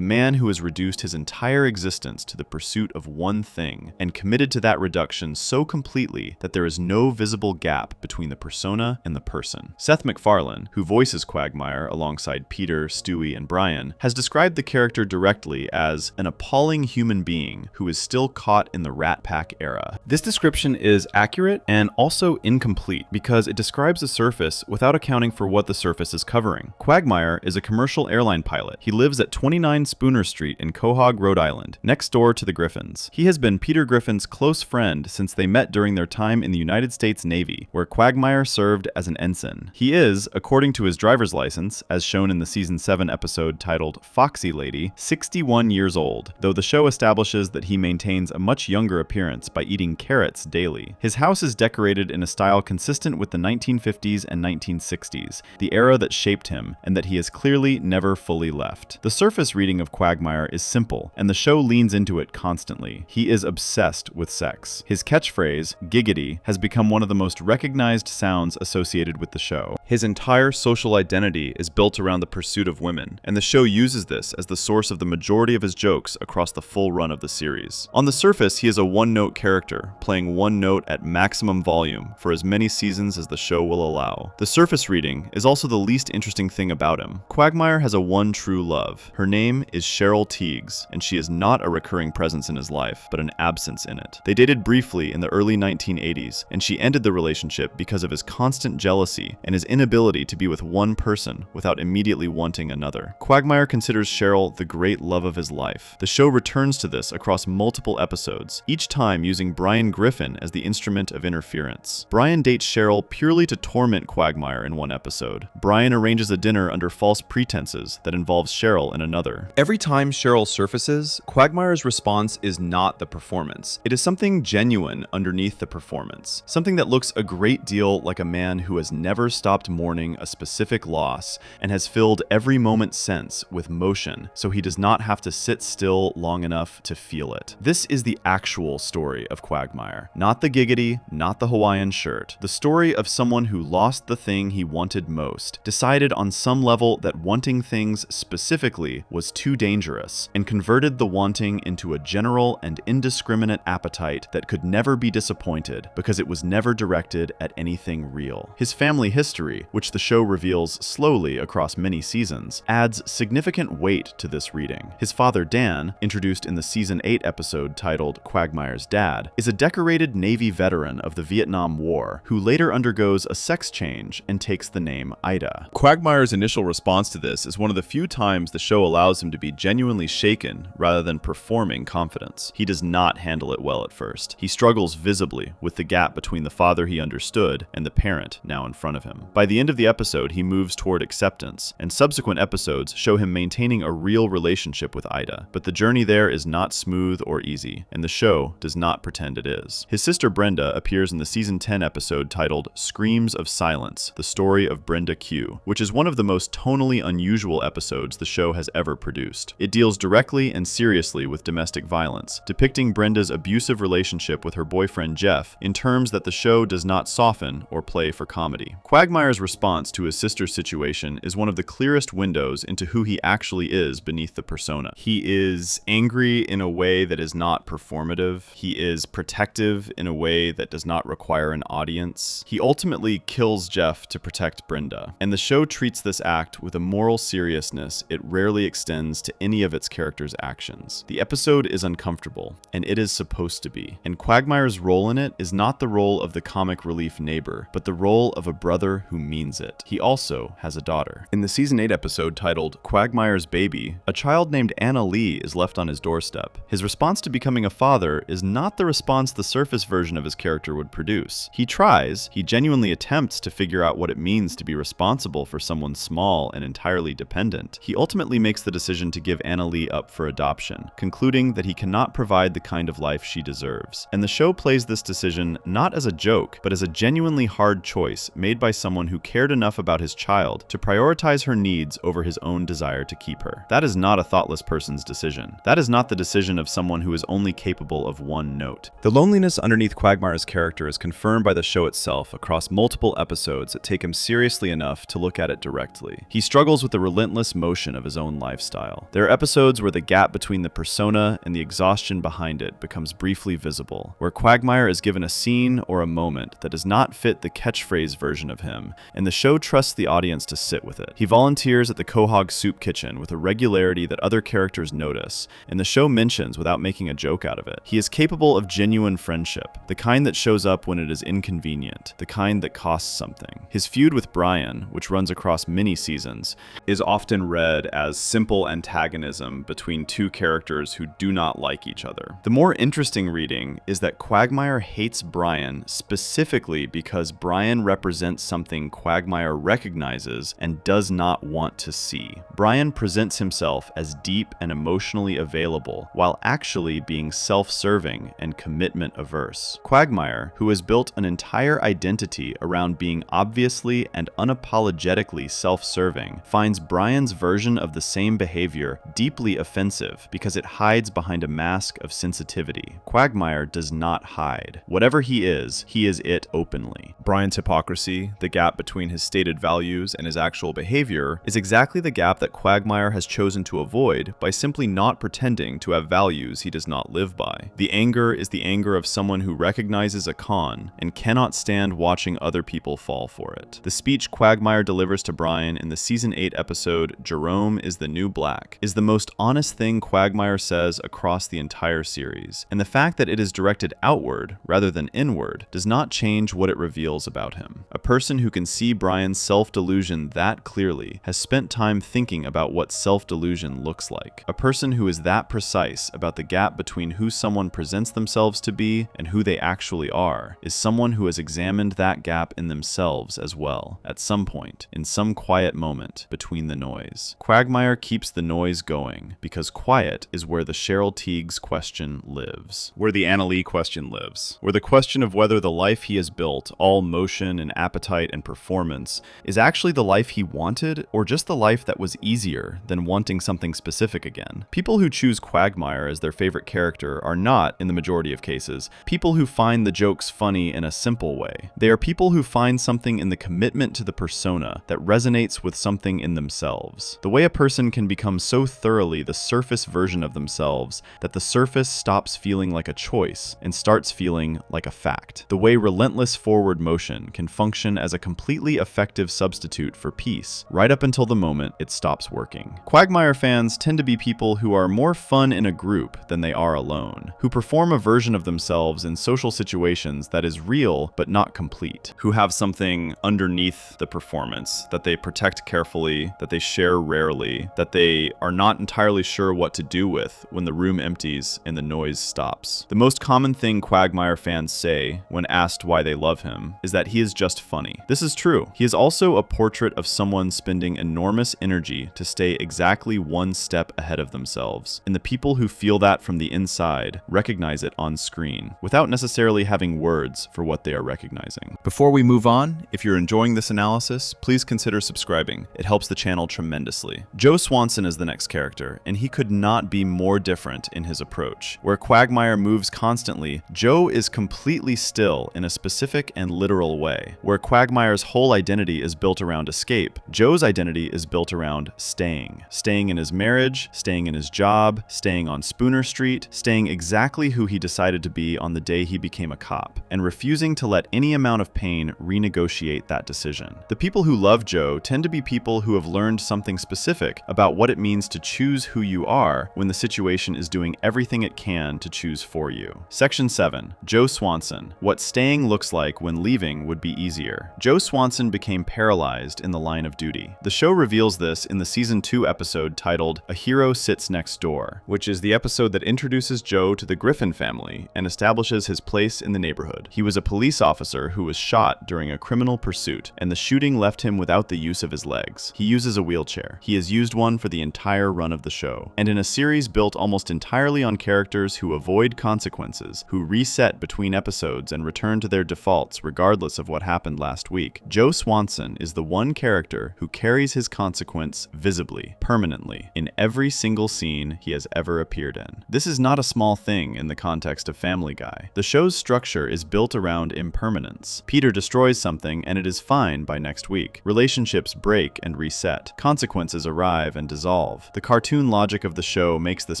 Speaker 1: man who has reduced his entire existence to the pursuit of one thing, and committed to that reduction so completely that there is no visible gap between the persona and the person. Seth MacFarlane, who voices Quagmire alongside Peter, Stewie, and Brian, has described the character directly as an appalling human being who is still caught in the Rat Pack era. This description is accurate and also incomplete because it describes the surface without accounting for what the surface is covering. Quagmire is a commercial airline pilot. He lives at 29 Spooner Street in Quahog, Rhode Island, next door to the Griffins. He has been Peter Griffin's close friend since they met during their time in the United States Navy, where Quagmire served as an ensign. He is, according to his driver's license, as shown in the Season 7 episode titled Foxy Lady, 61 years old, though the show establishes that he maintains a much younger appearance by eating carrots daily. His house is decorated in a style consistent with the 1950s and 1960s, the era that shaped him, and that he has clearly never fully left. The surface reading of Quagmire is simple, and the show leans into it constantly. He is obsessed with sex. His catchphrase, giggity, has become one of the most recognized sounds associated with the show. His entire social identity is built around the pursuit of women, and the show uses this as the source of the majority of his jokes across the full run of the series. On the surface, he is a one-note character, playing one note at maximum volume for as many seasons as the show will allow. The surface reading is also the least interesting thing about him. Quagmire has a one true love. Her name is Cheryl Teagues, and she is not a recurring presence in his life, but an absence in it. They dated briefly in the early 1980s, and she ended the relationship because of his constant jealousy and his inability to be with one person without immediately wanting another. Quagmire considers Cheryl the great love of his life. The show returns to this across multiple episodes, each time using Brian Griffin as the instrument of interference. Brian dates Cheryl purely to torment Quagmire in one episode. Brian arranges a dinner under false pretenses that involves Cheryl in another. Every time Cheryl surfaces, Quagmire's response is not the performance. It is something genuine underneath the performance. Something that looks a great deal like a man who has never stopped mourning a specific loss and has filled every moment since with motion, so he does not have to sit still long enough to feel it. This is the actual story of Quagmire. Not the giggity, not the Hawaiian shirt. The story of someone who lost the thing he wanted most, decided on some level that wanting things specifically was too dangerous, and converted the wanting into a general and indiscriminate appetite that could never be disappointed because it was never directed at anything real. His family history, which the show reveals slowly across many seasons, adds significant weight to this reading. His father Dan, introduced in the Season 8 episode titled Quagmire's Dad, is a decorated Navy veteran of the Vietnam War who later undergoes a sex change and takes the name Ida. Quagmire's initial response to this is one of the few times the show allows him to be genuinely shaken rather than performing confidence. He does not handle it well at first. He struggles visibly with the gap between the father he understood and the parent now in front of him. By the end of the episode, he moves toward acceptance, and subsequent episodes show him maintaining a real relationship with Ida. But the journey there is not smooth or easy, and the show does not pretend it is. His sister Brenda appears in the Season 10 episode titled Screams of Silence, the story of Brenda Q, which is one of the most tonally unusual episodes the show has ever produced. It deals directly and seriously with domestic violence, depicting Brenda's abusive relationship with her boyfriend Jeff in terms that the show does not soften or play for comedy. Quagmire's response to his sister's situation is one of the clearest windows into who he actually is beneath the persona. He is angry in a way that is not performative. He is protective in a way that does not require an audience. He ultimately kills Jeff to protect Brenda, and the show treats this act with a moral seriousness it rarely extends to any of its characters' actions. The episode is uncomfortable, and it is supposed to be, and Quagmire's role in it is not the role of the comic relief neighbor, but the role of a brother who means it. He also has a daughter. In the Season 8 episode titled Quagmire's Baby, a child named Anna Lee is left on his doorstep. His response to becoming a father is not the response the surface version of his character would produce. He tries, he genuinely attempts to figure out what it means to be responsible for someone small and entirely dependent. He ultimately makes the decision to give Anna Lee up for adoption, concluding that he cannot provide the kind of life she deserves. And the show plays this decision not as a joke, but as a genuinely hard choice made by someone who cared enough about his child to prioritize her needs over his own desire to keep her. That is not a thoughtless person's decision. That is not the decision decision of someone who is only capable of one note.
Speaker 2: The loneliness underneath Quagmire's character is confirmed by the show itself across multiple episodes that take him seriously enough to look at it directly. He struggles with the relentless motion of his own lifestyle. There are episodes where the gap between the persona and the exhaustion behind it becomes briefly visible, where Quagmire is given a scene or a moment that does not fit the catchphrase version of him, and the show trusts the audience to sit with it. He volunteers at the Quahog Soup Kitchen with a regularity that other characters notice, and the show mentions without making a joke out of it. He is capable of genuine friendship, the kind that shows up when it is inconvenient, the kind that costs something. His feud with Brian, which runs across many seasons, is often read as simple antagonism between two characters who do not like each other. The more interesting reading is that Quagmire hates Brian specifically because Brian represents something Quagmire recognizes and does not want to see. Brian presents himself as deep and emotionally available, while actually being self-serving and commitment-averse. Quagmire, who has built an entire identity around being obviously and unapologetically self-serving, finds Brian's version of the same behavior deeply offensive because it hides behind a mask of sensitivity. Quagmire does not hide. Whatever he is it openly. Brian's hypocrisy, the gap between his stated values and his actual behavior, is exactly the gap that Quagmire has chosen to avoid by simply not pretending to have values he does not live by. The anger is the anger of someone who recognizes a con and cannot stand watching other people fall for it. The speech Quagmire delivers to Brian in the season 8 episode "Jerome is the New Black" is the most honest thing Quagmire says across the entire series, and the fact that it is directed outward rather than inward does not change what it reveals about him. A person who can see Brian's self-delusion that clearly has spent time thinking about what self-delusion looks like. A person who is that precise about the gap between who someone presents themselves to be and who they actually are is someone who has examined that gap in themselves as well, at some point, in some quiet moment between the noise. Quagmire keeps the noise going because quiet is where the Cheryl Tiegs question lives. Where the Anna Lee question lives. Where the question of whether the life he has built, all motion and appetite and performance, is actually the life he wanted or just the life that was easier than wanting something specific again. People who choose Quagmire as their favorite character are not, in the majority of cases, people who find the jokes funny in a simple way. They are people who find something in the commitment to the persona that resonates with something in themselves. The way a person can become so thoroughly the surface version of themselves that the surface stops feeling like a choice and starts feeling like a fact. The way relentless forward motion can function as a completely effective substitute for peace, right up until the moment it stops working. Quagmire fans tend to be people who are more fun in a group than they are alone, who perform a version of themselves in social situations that is real but not complete, who have something underneath the performance that they protect carefully, that they share rarely, that they are not entirely sure what to do with when the room empties and the noise stops. The most common thing Quagmire fans say when asked why they love him is that he is just funny. This is true. He is also a portrait of someone spending enormous energy to stay exactly one step ahead of themselves, and the people who feel that from the inside recognize it on screen, without necessarily having words for what they are recognizing. Before we move on, if you're enjoying this analysis, please consider subscribing. It helps the channel tremendously. Joe Swanson is the next character, and he could not be more different in his approach. Where Quagmire moves constantly, Joe is completely still in a specific and literal way. Where Quagmire's whole identity is built around escape, Joe's identity is built around staying. Staying in his marriage, staying in his job, staying on Spooner Street, staying exactly who he decided to be on the day he became a cop, and refusing to let any amount of pain renegotiate that decision. The people who love Joe tend to be people who have learned something specific about what it means to choose who you are when the situation is doing everything it can to choose for you. Section 7. Joe Swanson. What staying looks like when leaving would be easier. Joe Swanson became paralyzed in the line of duty. The show reveals this in the season 2 episode titled "A Hero Sits Next Door," which is the episode that introduces Joe to the Griffin family and establishes his place in the neighborhood. He was a police officer who was shot during a criminal pursuit, and the shooting left him without the use of his legs. He uses a wheelchair. He has used one for the entire run of the show. And in a series built almost entirely on characters who avoid consequences, who reset between episodes and return to their defaults regardless of what happened last week, Joe Swanson is the one character who carries his consequence visibly, permanently, in every single scene he has ever
Speaker 1: ever appeared in. This is not a small thing in the context of Family Guy. The show's structure is built around impermanence. Peter destroys something and it is fine by next week. Relationships break and reset. Consequences arrive and dissolve. The cartoon logic of the show makes this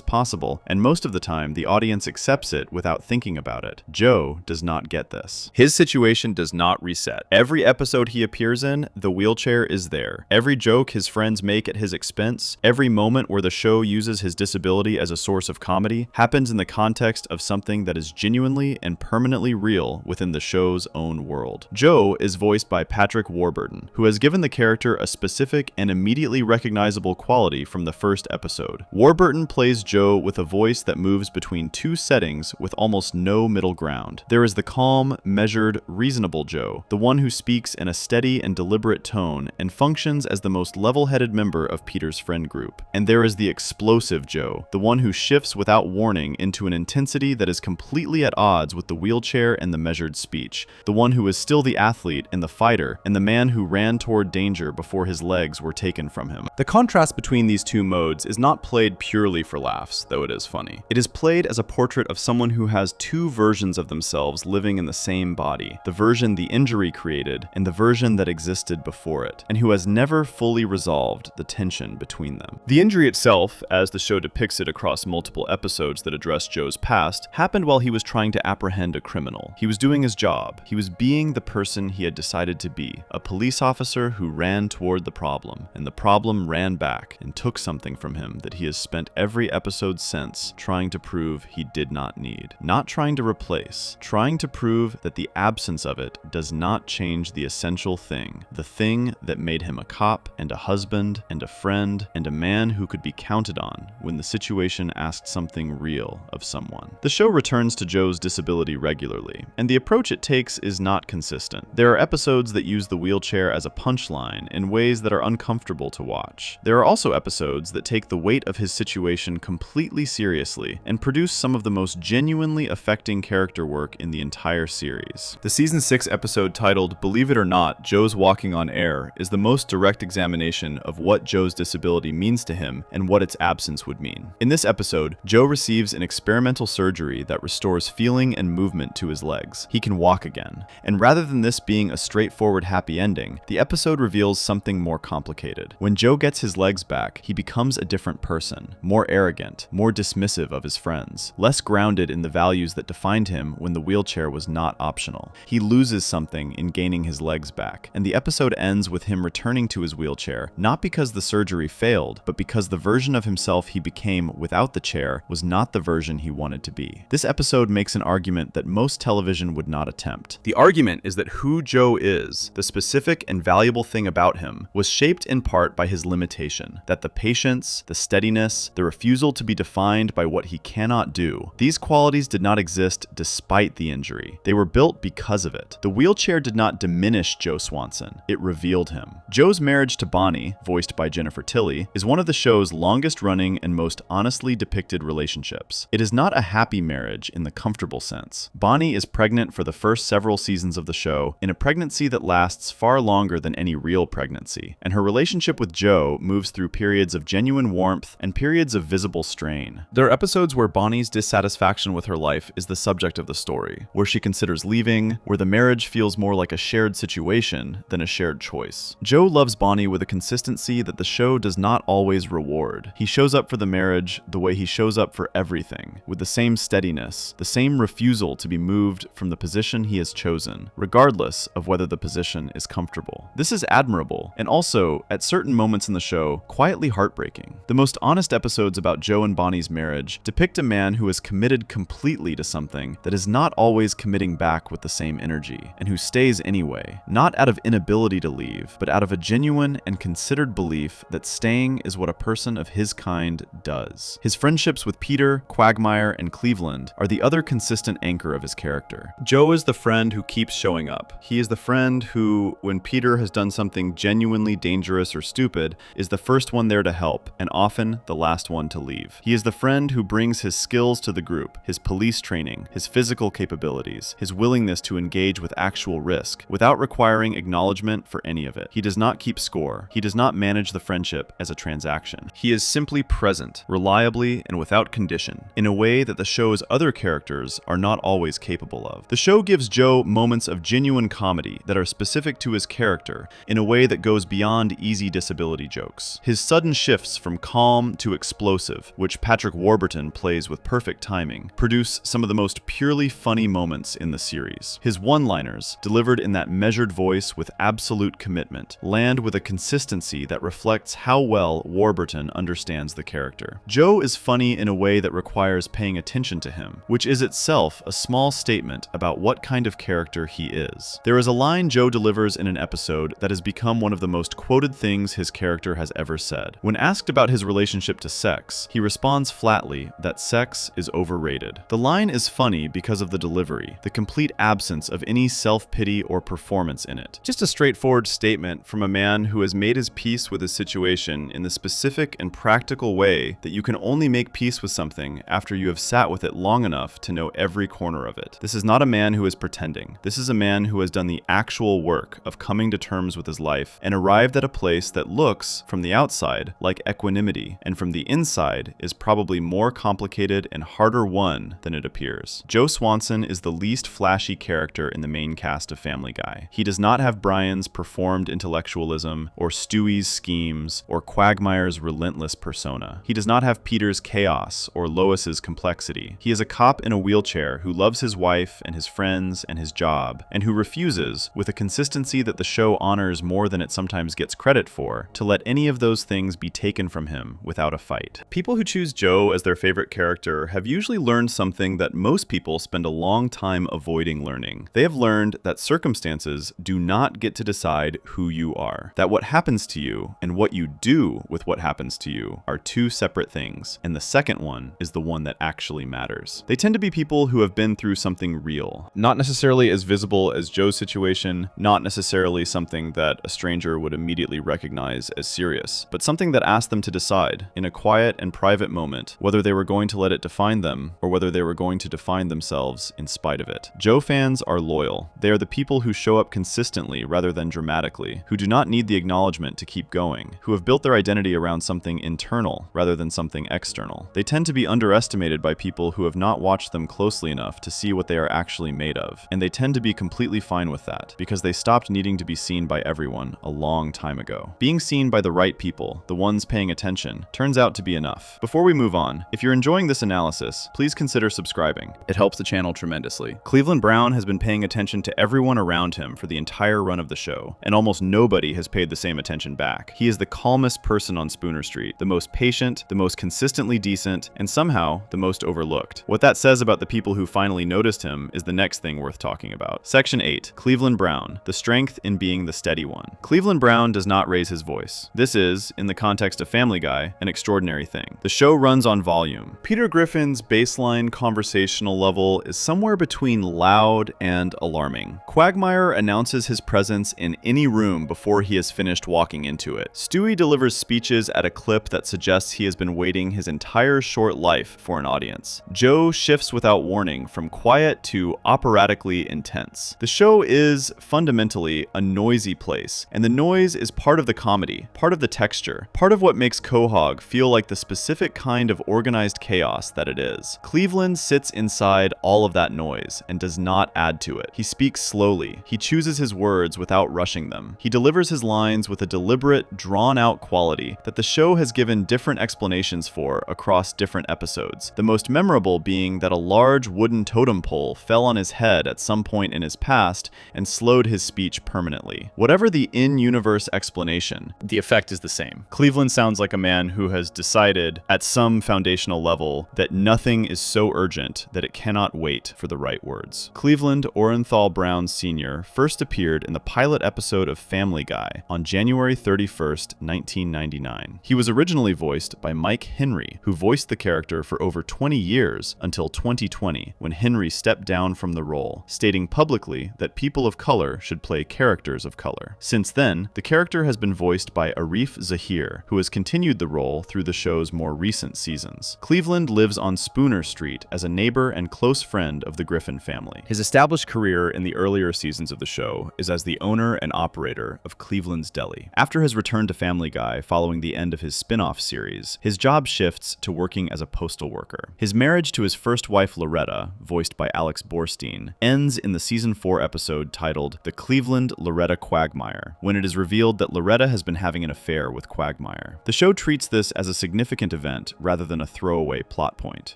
Speaker 1: possible, and most of the time the audience accepts it without thinking about it. Joe does not get this.
Speaker 2: His situation does not reset. Every episode he appears in, the wheelchair is there. Every joke his friends make at his expense, every moment where the show uses his disability as a source of comedy, happens in the context of something that is genuinely and permanently real within the show's own world. Joe is voiced by Patrick Warburton, who has given the character a specific and immediately recognizable quality from the first episode. Warburton plays Joe with a voice that moves between two settings with almost no middle ground. There is the calm, measured, reasonable Joe, the one who speaks in a steady and deliberate tone and functions as the most level-headed member of Peter's friend group. And there is the explosive Joe, the one who shifts without warning into an intensity that is completely at odds with the wheelchair and the measured speech, the one who is still the athlete and the fighter, and the man who ran toward danger before his legs were taken from him. The contrast between these two modes is not played purely for laughs, though it is funny. It is played as a portrait of someone who has two versions of themselves living in the same body, the version the injury created and the version that existed before it, and who has never fully resolved the tension between them. The injury itself, as the show depicts it across multiple episodes that address Joe's past, happened while he was trying to apprehend a criminal. He was doing his job. He was being the person he had decided to be, a police officer who ran toward the problem, and the problem ran back and took something from him that he has spent every episode since trying to prove he did not need. Not trying to replace, trying to prove that the absence of it does not change the essential thing, the thing that made him a cop and a husband and a friend and a man who could be counted on when the situation asked something real of someone. The show returns to Joe's disability regularly, and the approach it takes is not consistent. There are episodes that use the wheelchair as a punchline in ways that are uncomfortable to watch. There are also episodes that take the weight of his situation completely seriously and produce some of the most genuinely affecting character work in the entire series. The season 6 episode titled "Believe It or Not, Joe's Walking on Air" is the most direct examination of what Joe's disability means to him and what its absence would mean. In this episode, Joe receives an experimental surgery that restores feeling and movement to his legs. He can walk again. And rather than this being a straightforward happy ending, the episode reveals something more complicated. When Joe gets his legs back, he becomes a different person, more arrogant, more dismissive of his friends, less grounded in the values that defined him when the wheelchair was not optional. He loses something in gaining his legs back, and the episode ends with him returning to his wheelchair, not because the surgery failed, but because the version of himself he became without the chair was not the version he wanted to be. This episode makes an argument that most television would not attempt. The argument is that who Joe is, the specific and valuable thing about him, was shaped in part by his limitation, that the patience, the steadiness, the refusal to be defined by what he cannot do, these qualities did not exist despite the injury. They were built because of it. The wheelchair did not diminish Joe Swanson, it revealed him. Joe's marriage to Bonnie, voiced by Jennifer Tilly, is one of the show's longest-running and most honestly depicted relationships. It is not a happy marriage in the comfortable sense. Bonnie is pregnant for the first several seasons of the show, in a pregnancy that lasts far longer than any real pregnancy, and her relationship with Joe moves through periods of genuine warmth and periods of visible strain. There are episodes where Bonnie's dissatisfaction with her life is the subject of the story, where she considers leaving, where the marriage feels more like a shared situation than a shared choice. Joe loves Bonnie with a consistency that the show does not always reward. He shows up for the marriage the way he shows up for everything, with the same steadiness, the same refusal to be moved from the position he has chosen, regardless of whether the position is comfortable. This is admirable, and also, at certain moments in the show, quietly heartbreaking. The most honest episodes about Joe and Bonnie's marriage depict a man who is committed completely to something that is not always committing back with the same energy, and who stays anyway, not out of inability to leave, but out of a genuine and considered belief that staying is what a person of his kind does. His friendships with Peter, Quagmire, and Cleveland are the other consistent anchor of his character. Joe is the friend who keeps showing up. He is the friend who, when Peter has done something genuinely dangerous or stupid, is the first one there to help, and often the last one to leave. He is the friend who brings his skills to the group, his police training, his physical capabilities, his willingness to engage with actual risk, without requiring acknowledgement for any of it. He does not keep score. He does not manage the friendship as a transaction. He is simply present, reliable, reliably and without condition, in a way that the show's other characters are not always capable of. The show gives Joe moments of genuine comedy that are specific to his character in a way that goes beyond easy disability jokes. His sudden shifts from calm to explosive, which Patrick Warburton plays with perfect timing, produce some of the most purely funny moments in the series. His one-liners, delivered in that measured voice with absolute commitment, land with a consistency that reflects how well Warburton understands the character. Joe is funny in a way that requires paying attention to him, which is itself a small statement about what kind of character he is. There is a line Joe delivers in an episode that has become one of the most quoted things his character has ever said. When asked about his relationship to sex, he responds flatly that sex is overrated. The line is funny because of the delivery, the complete absence of any self-pity or performance in it. Just a straightforward statement from a man who has made his peace with his situation in the specific and practical way that you can only make peace with something after you have sat with it long enough to know every corner of it. This is not a man who is pretending. This is a man who has done the actual work of coming to terms with his life and arrived at a place that looks, from the outside, like equanimity, and from the inside is probably more complicated and harder won than it appears. Joe Swanson is the least flashy character in the main cast of Family Guy. He does not have Brian's performed intellectualism, or Stewie's schemes, or Quagmire's relentless persona. He does not have Peter's chaos, or Lois's complexity. He is a cop in a wheelchair who loves his wife and his friends and his job, and who refuses, with a consistency that the show honors more than it sometimes gets credit for, to let any of those things be taken from him without a fight. People who choose Joe as their favorite character have usually learned something that most people spend a long time avoiding learning. They have learned that circumstances do not get to decide who you are. That what happens to you and what you do with what happens to you are two separate things, and the second one is the one that actually matters. They tend to be people who have been through something real. Not necessarily as visible as Joe's situation, not necessarily something that a stranger would immediately recognize as serious, but something that asked them to decide, in a quiet and private moment, whether they were going to let it define them or whether they were going to define themselves in spite of it. Joe fans are loyal. They are the people who show up consistently rather than dramatically, who do not need the acknowledgement to keep going, who have built their identity around something internal rather than something external. They tend to be underestimated by people who have not watched them closely enough to see what they are actually made of, and they tend to be completely fine with that, because they stopped needing to be seen by everyone a long time ago. Being seen by the right people, the ones paying attention, turns out to be enough. Before we move on, if you're enjoying this analysis, please consider subscribing. It helps the channel tremendously. Cleveland Brown has been paying attention to everyone around him for the entire run of the show, and almost nobody has paid the same attention back. He is the calmest person on Spooner Street, the most patient, the most consistently decent, and somehow the most overlooked. What that says about the people who finally noticed him is the next thing worth talking about. Section 8. Cleveland Brown. The strength in being the steady one. Cleveland Brown does not raise his voice. This is, in the context of Family Guy, an extraordinary thing. The show runs on volume. Peter Griffin's baseline conversational level is somewhere between loud and alarming. Quagmire announces his presence in any room before he has finished walking into it. Stewie delivers speeches at a clip that suggests he has been waiting his entire short life for an audience. Joe shifts without warning from quiet to operatically intense. The show is fundamentally a noisy place, and the noise is part of the comedy, part of the texture, part of what makes Quahog feel like the specific kind of organized chaos that it is. Cleveland sits inside all of that noise and does not add to it. He speaks slowly. He chooses his words without rushing them. He delivers his lines with a deliberate, drawn-out quality that the show has given different explanations for across different episodes. The most memorable being that a large wooden totem pole fell on his head at some point in his past and slowed his speech permanently. Whatever the in-universe explanation, the effect is the same. Cleveland sounds like a man who has decided at some foundational level that nothing is so urgent that it cannot wait for the right words. Cleveland Orenthal Brown Sr. first appeared in the pilot episode of Family Guy on January 31st, 1999. He was originally voiced by Mike Henry, who voiced the character for over 20 years until 2020, when Henry stepped down from the role, stating publicly that people of color should play characters of color. Since then, the character has been voiced by Arif Zahir, who has continued the role through the show's more recent seasons. Cleveland lives on Spooner Street as a neighbor and close friend of the Griffin family. His established career in the earlier seasons of the show is as the owner and operator of Cleveland's Deli. After his return to Family Guy following the end of his spin-off series, his job
Speaker 1: shifts to working as a postal worker. His marriage to his first wife Loretta, voiced by Alex Borstein, ends in the season 4 episode titled The Cleveland-Loretta Quagmire, when it is revealed that Loretta has been having an affair with Quagmire. The show treats this as a significant event rather than a throwaway plot point.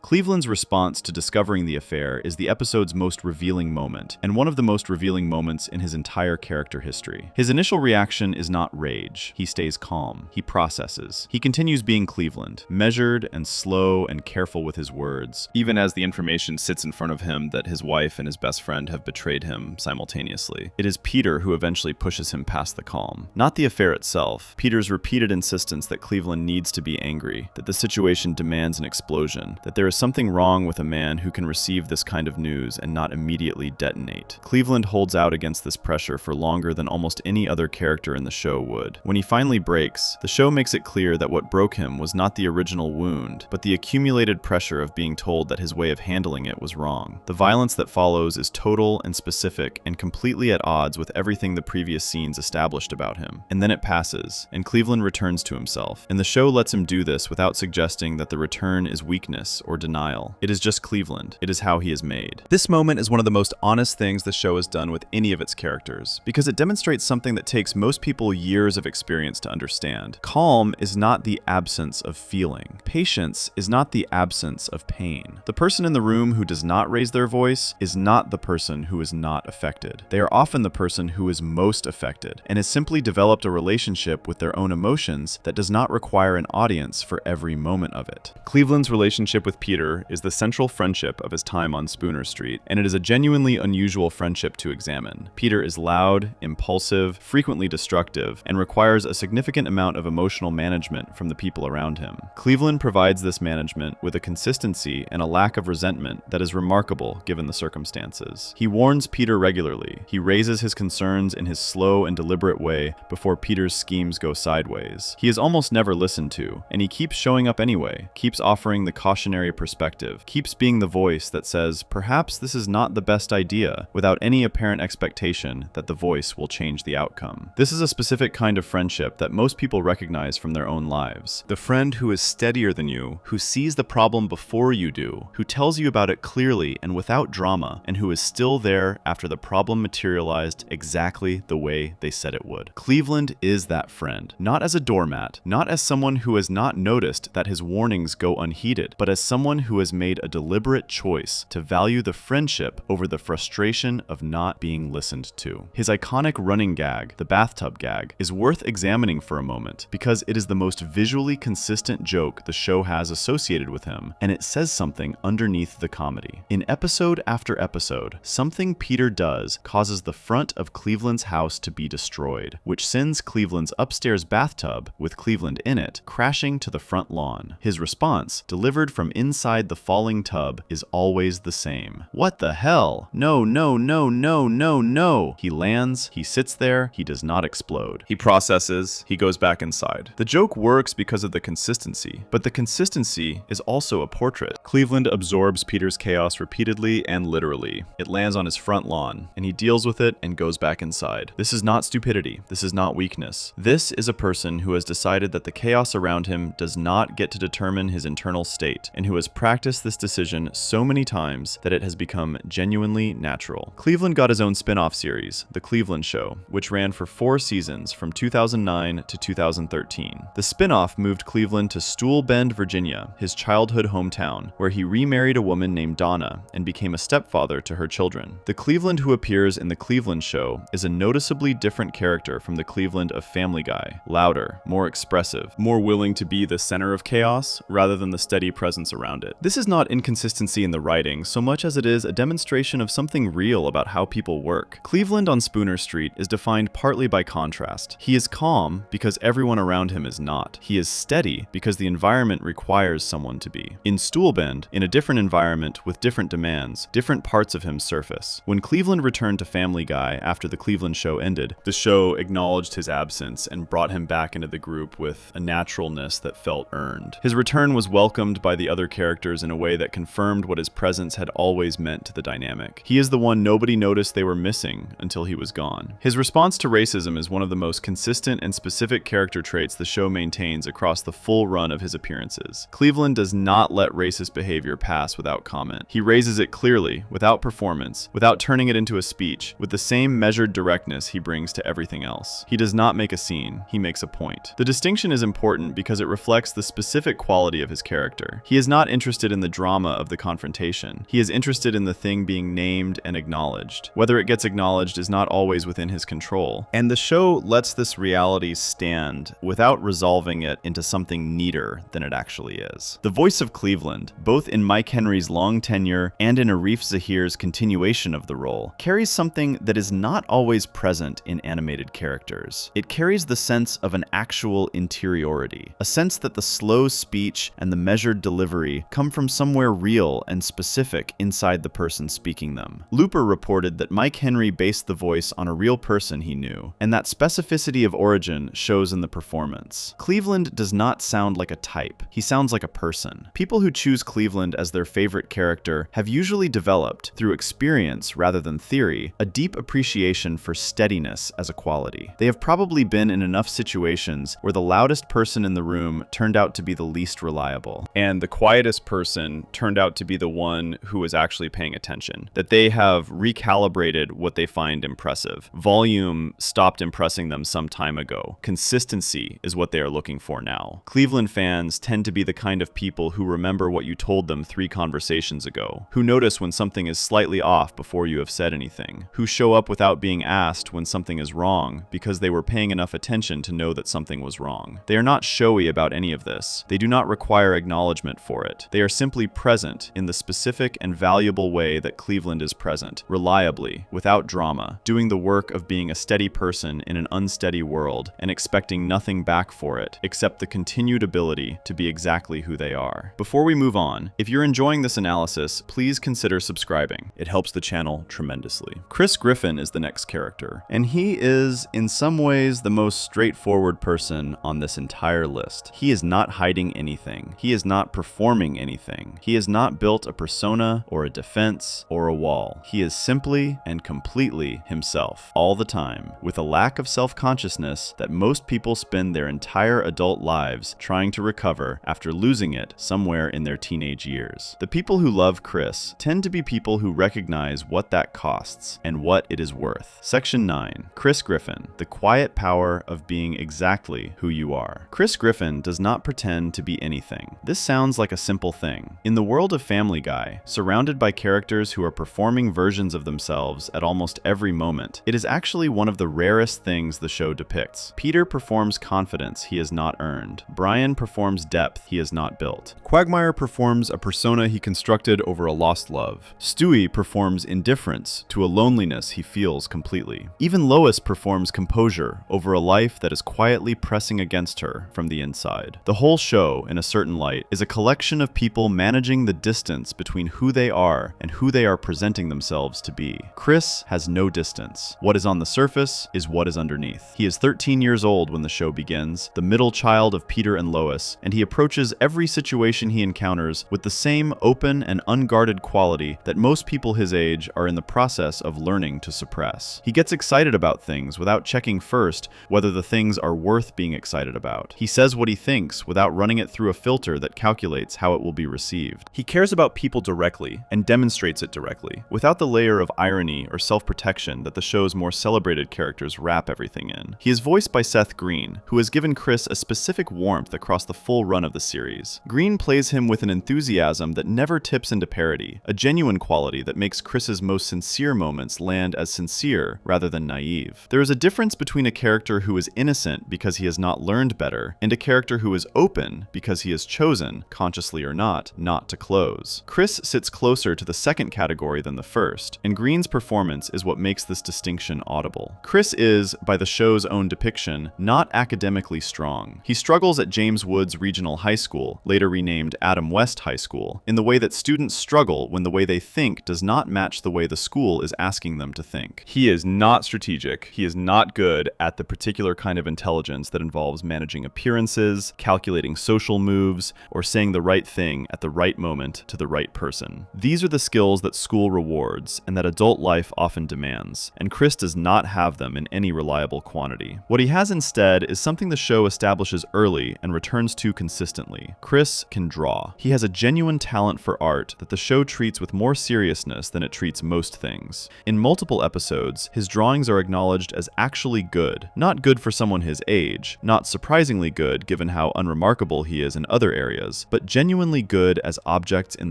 Speaker 1: Cleveland's response to discovering the affair is the episode's most revealing moment, and one of the most revealing moments in his entire character history. His initial reaction is not rage. He stays calm. He processes. He continues being Cleveland, measured and slow and careful with his words, even as the information sits in front of him that his wife and his best friend have betrayed him simultaneously. It is Peter who eventually pushes him past the calm. Not the affair itself. Peter's repeated insistence that Cleveland needs to be angry, that the situation demands an explosion, that there is something wrong with a man who can receive this kind of news and not immediately detonate. Cleveland holds out against this pressure for longer than almost any other character in the show would. When he finally breaks, the show makes it clear that what broke him was not the original wound, but the accumulated pressure of being told that his way of handling it was wrong. The violence that follows is total and specific and completely at odds with everything the previous scenes established about him. And then it passes, and Cleveland returns to himself, and the show lets him do this without suggesting that the return is weakness or denial. It is just Cleveland. It is how he is made.
Speaker 2: This moment is one of the most honest things the show has done with any of its characters, because it demonstrates something that takes most people years of experience to understand. Calm is not the absence of feeling. Patience is not the absence of pain. The person in the room who does not raise their voice is not the person who is not affected. They are often the person who is most affected and has simply developed a relationship with their own emotions that does not require an audience for every moment of it. Cleveland's relationship with Peter is the central friendship of his time on Spooner Street, and it is a genuinely unusual friendship to examine. Peter is loud, impulsive, frequently destructive, and requires a significant amount of emotional management from the people around him. Cleveland provides this management with a consistency and a lack of resentment that is remarkable given the circumstances. He warns Peter regularly. He raises his concerns in his slow and deliberate way before Peter's schemes go sideways. He is almost never listened to, and he keeps showing up anyway, keeps offering the cautionary perspective, keeps being the voice that says, perhaps this is not the best idea, without any apparent expectation that the voice will change the outcome. This is a specific kind of friendship that most people recognize from their own lives. The friend who is steadier than you, who sees the problem before you do, who tells you about it clearly and without drama, and who is still there after the problem materialized exactly the way they said it would. Cleveland is that friend, not as a doormat, not as someone who has not noticed that his warnings go unheeded, but as someone who has made a deliberate choice to value the friendship over the frustration of not being listened to. His iconic running gag, the bathtub gag, is worth examining for a moment because it is the most visually consistent joke the show has associated with him, and it says something underneath the comedy. In episode after episode, something Peter does causes the front of Cleveland's house to be destroyed, which sends Cleveland's upstairs bathtub, with Cleveland in it, crashing to the front lawn. His response, delivered from inside the falling tub, is always the same. What the hell? No, no, no, no, no, no. He lands, he sits there, he does not explode. He processes, he goes back inside. The joke works because of the consistency, but the consistency is also a portrait. Cleveland absorbs Peter's chaos repeatedly and literally. It lands on his front lawn, and he deals with it and goes back inside. This is not stupidity. This is not weakness. This is a person who has decided that the chaos around him does not get to determine his internal state, and who has practiced this decision so many times that it has become genuinely natural. Cleveland got his own spin-off series, The Cleveland Show, which ran for 4 seasons from 2009 to 2013. The spin-off moved Cleveland to Stool Bend, Virginia, his childhood hometown, where he remarried a woman named Donna and became a stepfather to her children. The Cleveland who appears in The Cleveland Show is a noticeably different character from the Cleveland of Family Guy, louder, more expressive, more willing to be the center of chaos rather than the steady presence around it. This is not inconsistency in the writing so much as it is a demonstration of something real about how people work. Cleveland on Spooner Street is defined partly by contrast. He is calm because everyone around him is not. He is steady because the environment requires someone to be. In Stool Bend, in a different environment with different demands, different parts of him surface. When Cleveland returned to Family Guy after the Cleveland Show ended, the show acknowledged his absence and brought him back into the group with a naturalness that felt earned. His return was welcomed by the other characters in a way that confirmed what his presence had always meant to the dynamic. He is the one nobody noticed they were missing until he was gone. His response to racism is one of the most consistent and specific character traits the show maintains across the full run of
Speaker 1: his appearances. Cleveland does not let racist behavior pass without comment. He raises it clearly, without performance, without turning it into a speech, with the same measured directness he brings to everything else. He does not make a scene, he makes a point. The distinction is important because it reflects the specific quality of his character. He is not interested in the drama of the confrontation. He is interested in the thing being named and acknowledged. Whether it gets acknowledged is not always within his control. And the show lets this reality stand without resolving it into something neater than it actually is. The voice of Cleveland, both in Mike Henry's long tenure and in Arif Zahir's continuation of the role, carries something that is not always present in animated characters. It carries the sense of an actual interiority, a sense that the slow speech and the measured delivery come from somewhere real and specific inside the person speaking them. Looper reported that Mike Henry based the voice on a real person he knew, and that specificity of origin shows in the performance. Cleveland does not sound like a type, he sounds like a person. People who choose Cleveland as their favorite character have usually developed, through experience rather than theory, a deep appreciation for steadiness as a quality. They have probably been in enough situations where the loudest person in the room turned out to be the least reliable, and the quietest person turned out to be the one who was actually paying attention, that they have recalibrated what they find impressive. Volume stopped impressing them some time ago. Consistency is what they are looking for now. Cleveland fans tend to be the kind of people who remember what you told them 3 conversations ago, who notice when something is slightly off before you have said anything, who show up without being asked when something is wrong because they were paying enough attention to know that something was wrong. They are not showy about any of this. They do not require acknowledgement for it. They are simply present in the specific and valuable way that Cleveland is present, reliably, without drama, doing the work of being a steady person in an unsteady world and expecting nothing back for it except the continued ability to be exactly who they are. Before we move on, if you're enjoying this analysis, please consider subscribing. It helps the channel tremendously. Chris Griffin is the next character, and he is, in some ways, the most straightforward person on this entire list. He is not hiding anything. He is not performing anything. He has not built a persona or a defense or a wall. He is simply and completely himself, all the time, with a lack of self-consciousness that most people spend their entire adult lives trying to recover after losing it somewhere in their teenage years. The people who love Chris tend to be people who recognize what that costs and what it is worth. Section 9. Chris Griffin, the quiet power of being exactly who you are. Chris Griffin does not pretend to be anything. This sounds like a simple thing. In the world of Family Guy, surrounded by characters who are performing versions of themselves at almost every moment, it is actually one of the rarest things the show depicts. Peter performs confidence he has not earned. Brian performs depth he has not built. Quagmire performs a persona he constructed over a lost love. Stewie performs indifference to a loneliness he feels completely. Even Lois performs composure over a life that is quietly pressing against her from the inside. The whole show, in a certain light, is a collection of people managing the distance between who they are and who they are presenting themselves to be. Chris has no distance. What is on the surface is what is underneath. He is 13 years old when the show begins, the middle child of Peter and Lois, and he approaches every situation he encounters with the same open and unguarded quality that most people his age are in the process of learning to suppress. He gets excited about things without checking first whether the things are worth being excited about. He says what he thinks without running it through a filter that calculates how it will be received. He cares about people directly and demonstrates it directly, without the layer of irony or self-protection that the show's more celebrated characters wrap everything in. He is voiced by Seth Green, who has given Chris a specific warmth across the full run of the series. Green plays him with an enthusiasm that never tips into parody, a genuine quality that makes Chris's most sincere moments land as sincere rather than naive. There is a difference between a character who is innocent because he has not learned better and a character who is open because he has chosen, consciously or not to close. Chris sits closer to the second category than the first, and Green's performance is what makes this distinction audible. Chris is, by the show's own depiction, not academically strong. He struggles at James Woods Regional High School, later renamed Adam West High School, in the way that students struggle when the way they think does not match the way the school is asking them to think. He is not strategic. He is not good at the particular kind of intelligence that involves managing appearances, calculating social moves, or saying the right thing at the right moment to the right person. These are the skills that school rewards and that adult life often demands, and Chris does not have them in any reliable quantity. What he has instead is something the show establishes early and returns almost too consistently. Chris can draw. He has a genuine talent for art that the show treats with more seriousness than it treats most things. In multiple episodes, his drawings are acknowledged as actually good. Not good for someone his age, not surprisingly good given how unremarkable he is in other areas, but genuinely good as objects in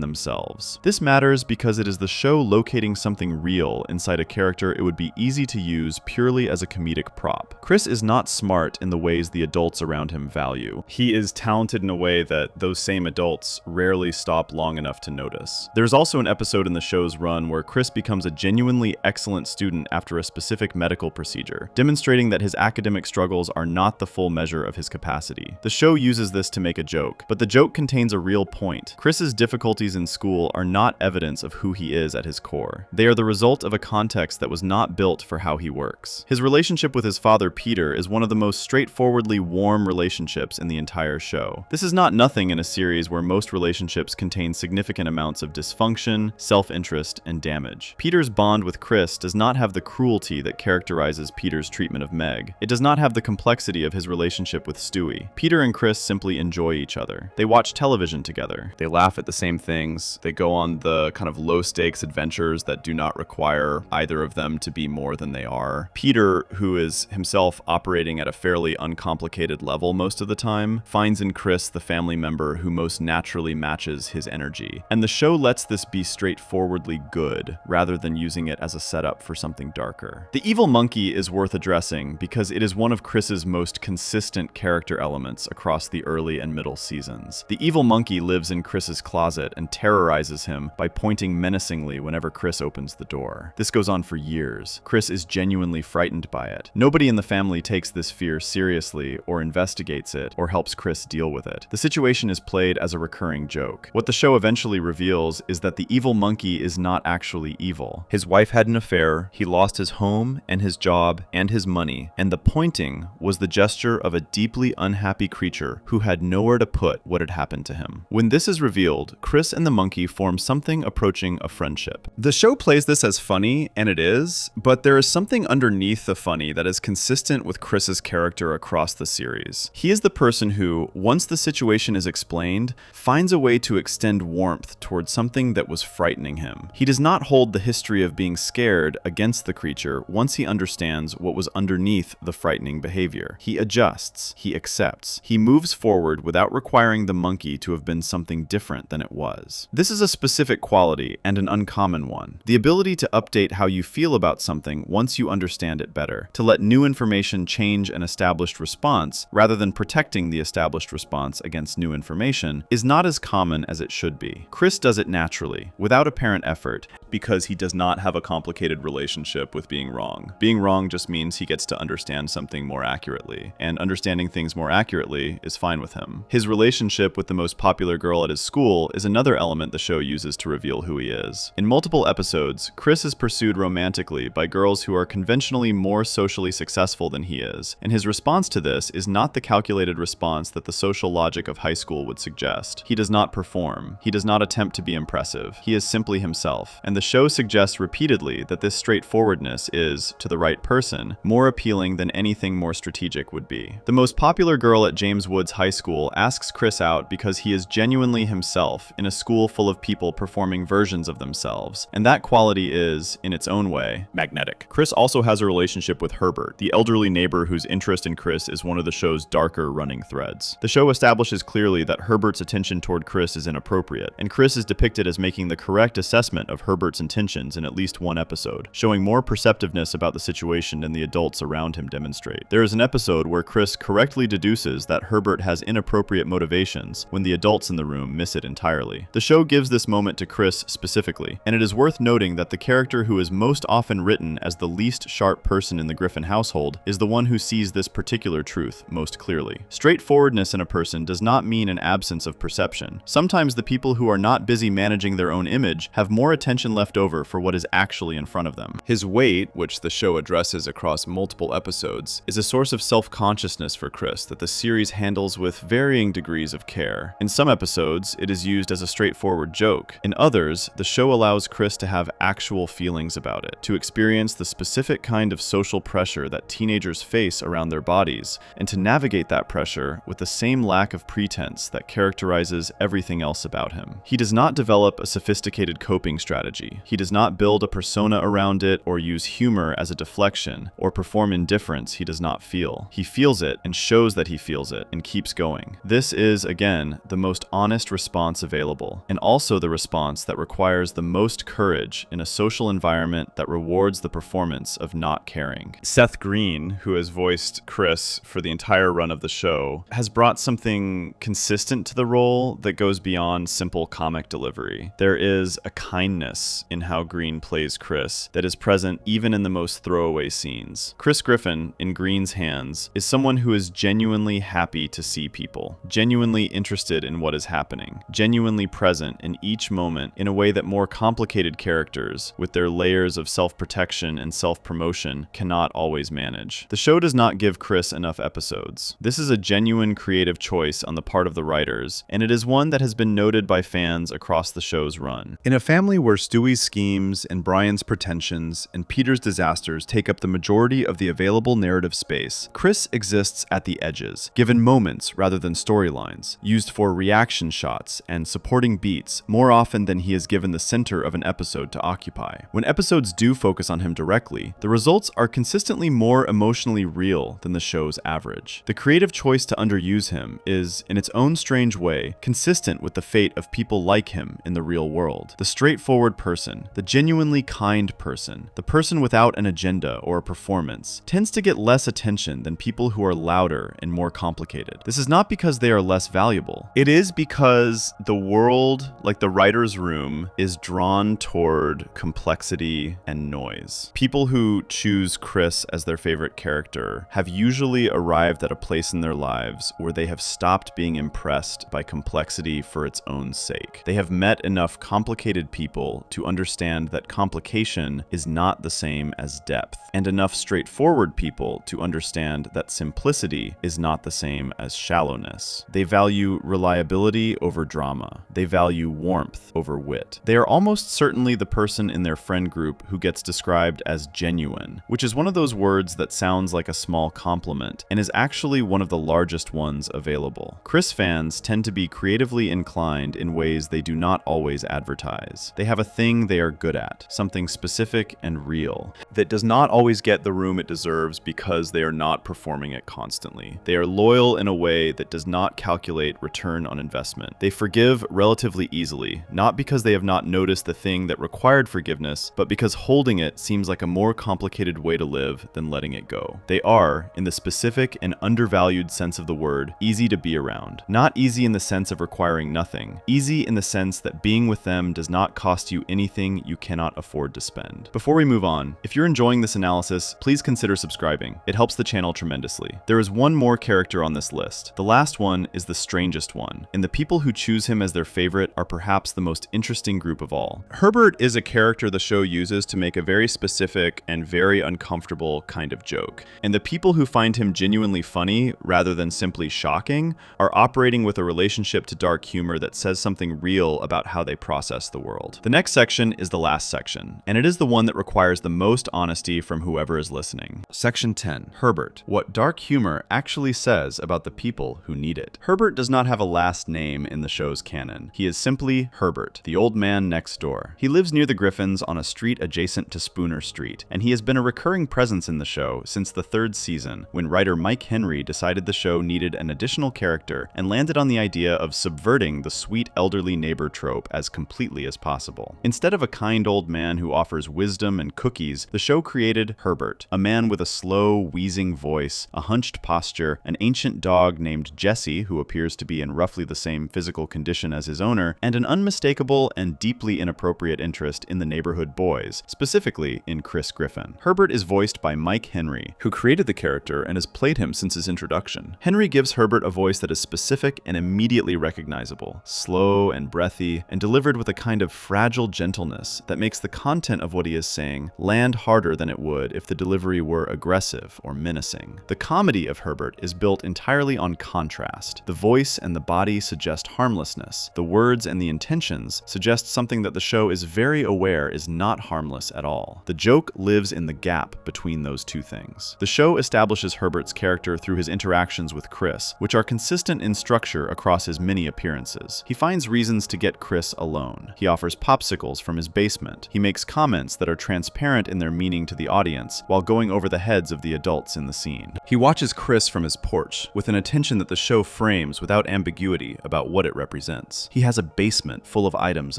Speaker 1: themselves. This matters because it is the show locating something real inside a character it would be easy to use purely as a comedic prop. Chris is not smart in the ways the adults around him value. He is talented in a way that those same adults rarely stop long enough to notice. There's also an episode in the show's run where Chris becomes a genuinely excellent student after a specific medical procedure, demonstrating that his academic struggles are not the full measure of his capacity. The show uses this to make a joke, but the joke contains a real point. Chris's difficulties in school are not evidence of who he is at his core. They are the result of a context that was not built for how he works. His relationship with his father, Peter, is one of the most straightforwardly warm relationships in the entire show. This is not nothing in a series where most relationships contain significant amounts of dysfunction, self-interest, and damage. Peter's bond with Chris does not have the cruelty that characterizes Peter's treatment of Meg. It does not have the complexity of his relationship with Stewie. Peter and Chris simply enjoy each other. They watch television together. They laugh at the same things. They go on the kind of low-stakes adventures that do not require either of them to be more than they are. Peter, who is himself operating at a fairly uncomplicated level most of the time, finds in Chris the family member who most naturally matches his energy. And the show lets this be straightforwardly good, rather than using it as a setup for something darker. The evil monkey is worth addressing because it is one of Chris's most consistent character elements across the early and middle seasons. The evil monkey lives in Chris's closet and terrorizes him by pointing menacingly whenever Chris opens the door. This goes on for years. Chris is genuinely frightened by it. Nobody in the family takes this fear seriously or investigates it or helps Chris deal with it. The situation is played as a recurring joke. What the show eventually reveals is that the evil monkey is not actually evil. His wife had an affair, he lost his home and his job and his money, and the pointing was the gesture of a deeply unhappy creature who had nowhere to put what had happened to him. When this is revealed, Chris and the monkey form something approaching a friendship. The show plays this as funny, and it is, but there is something underneath the funny that is consistent with Chris's character across the series. He is the person who, once the situation is explained, finds a way to extend warmth towards something that was frightening him. He does not hold the history of being scared against the creature once he understands what was underneath the frightening behavior. He adjusts, he accepts, he moves forward without requiring the monkey to have been something different than it was. This is a specific quality and an uncommon one. The ability to update how you feel about something once you understand it better, to let new information change an established response rather than protecting the established response against new information, is not as common as it should be. Chris does it naturally, without apparent effort, because he does not have a complicated relationship with being wrong. Being wrong just means he gets to understand something more accurately, and understanding things more accurately is fine with him. His relationship with the most popular girl at his school is another element the show uses to reveal who he is. In multiple episodes, Chris is pursued romantically by girls who are conventionally more socially successful than he is, and his response to this is not the calculated response that the social logic of high school would suggest. He does not perform. He does not attempt to be impressive. He is simply himself, and the show suggests repeatedly that this straightforwardness is, to the right person, more appealing than anything more strategic would be. The most popular girl at James Woods High School asks Chris out because he is genuinely himself in a school full of people performing versions of themselves, and that quality is, in its own way, magnetic. Chris also has a relationship with Herbert, the elderly neighbor whose interest in Chris is one of the show's darker running threads. The show establishes clearly that Herbert's attention toward Chris is inappropriate, and Chris is depicted as making the correct assessment of Herbert's intentions in at least one episode, showing more perceptiveness about the situation than the adults around him demonstrate. There is an episode where Chris correctly deduces that Herbert has inappropriate motivations when the adults in the room miss it entirely. The show gives this moment to Chris specifically, and it is worth noting that the character who is most often written as the least sharp person in the Griffin household is the one who sees this particular truth most clearly. Straightforwardness in a person does not mean an absence of perception. Sometimes the people who are not busy managing their own image have more attention left over for what is actually in front of them. His weight, which the show addresses across multiple episodes, is a source of self-consciousness for Chris that the series handles with varying degrees of care. In some episodes, it is used as a straightforward joke. In others, the show allows Chris to have actual feelings about it, to experience the specific kind of social pressure that teenagers face around their bodies, and to navigate that pressure with the the same lack of pretense that characterizes everything else about him. He does not develop a sophisticated coping strategy. He does not build a persona around it or use humor as a deflection or perform indifference he does not feel. He feels it and shows that he feels it and keeps going. This is, again, the most honest response available, and also the response that requires the most courage in a social environment that rewards the performance of not caring. Seth Green, who has voiced Chris for the entire run of the show, has brought something consistent to the role that goes beyond simple comic delivery. There is a kindness in how Green plays Chris that is present even in the most throwaway scenes. Chris Griffin, in Green's hands, is someone who is genuinely happy to see people, genuinely interested in what is happening, genuinely present in each moment in a way that more complicated characters, with their layers of self-protection and self-promotion, cannot always manage. The show does not give Chris enough episodes. This is a genuine creative choice on the part of the writers, and it is one that has been noted by fans across the show's run. In a family where Stewie's schemes and Brian's pretensions and Peter's disasters take up the majority of the available narrative space, Chris exists at the edges, given moments rather than storylines, used for reaction shots and supporting beats more often than he is given the center of an episode to occupy. When episodes do focus on him directly, the results are consistently more emotionally real than the show's average. The creative choice to underuse him is, in its own strange way, consistent with the fate of people like him in the real world. The straightforward person, the genuinely kind person, the person without an agenda or a performance, tends to get less attention than people who are louder and more complicated. This is not because they are less valuable. It is because the world, like the writer's room, is drawn toward complexity and noise. People who choose Chris as their favorite character have usually arrived at a place in their lives where they have stopped being impressed by complexity for its own sake. They have met enough complicated people to understand that complication is not the same as depth, and enough straightforward people to understand that simplicity is not the same as shallowness. They value reliability over drama. They value warmth over wit. They are almost certainly the person in their friend group who gets described as genuine, which is one of those words that sounds like a small compliment and is actually one of the largest ones available. Chris fans tend to be creatively inclined in ways they do not always advertise. They have a thing they are good at, something specific and real, that does not always get the room it deserves because they are not performing it constantly. They are loyal in a way that does not calculate return on investment. They forgive relatively easily, not because they have not noticed the thing that required forgiveness, but because holding it seems like a more complicated way to live than letting it go. They are, in the specific and undervalued sense of the word, easy to be around. Not easy in the sense of requiring nothing, easy in the sense that being with them does not cost you anything you cannot afford to spend. Before we move on, if you're enjoying this analysis, please consider subscribing. It helps the channel tremendously. There is one more character on this list. The last one is the strangest one, and the people who choose him as their favorite are perhaps the most interesting group of all. Herbert is a character the show uses to make a very specific and very uncomfortable kind of joke, and the people who find him genuinely funny rather than simply shocking are operating with a relationship to dark humor that says something real about how they process the world. The next section is the last section, and it is the one that requires the most honesty from whoever is listening. Section 10. Herbert. What dark humor actually says about the people who need it. Herbert does not have a last name in the show's canon. He is simply Herbert, the old man next door. He lives near the Griffins on a street adjacent to Spooner Street, and he has been a recurring presence in the show since the 3rd season, when writer Mike Henry decided the show needed an additional character and landed on the idea of subverting the sweet elderly neighbor trope as completely as possible. Instead of a kind old man who offers wisdom and cookies, the show created Herbert, a man with a slow, wheezing voice, a hunched posture, an ancient dog named Jesse, who appears to be in roughly the same physical condition as his owner, and an unmistakable and deeply inappropriate interest in the neighborhood boys, specifically in Chris Griffin. Herbert is voiced by Mike Henry, who created the character and has played him since his introduction. Henry gives Herbert a voice that is specific and immediately recognizable, slow and breathy, and delivered with a kind of fragile gentleness that makes the content of what he is saying land harder than it would if the delivery were aggressive or menacing. The comedy of Herbert is built entirely on contrast. The voice and the body suggest harmlessness. The words and the intentions suggest something that the show is very aware is not harmless at all. The joke lives in the gap between those two things. The show establishes Herbert's character through his interactions with Chris, Chris, which are consistent in structure across his many appearances. He finds reasons to get Chris alone. He offers popsicles from his basement. He makes comments that are transparent in their meaning to the audience while going over the heads of the adults in the scene. He watches Chris from his porch with an attention that the show frames without ambiguity about what it represents. He has a basement full of items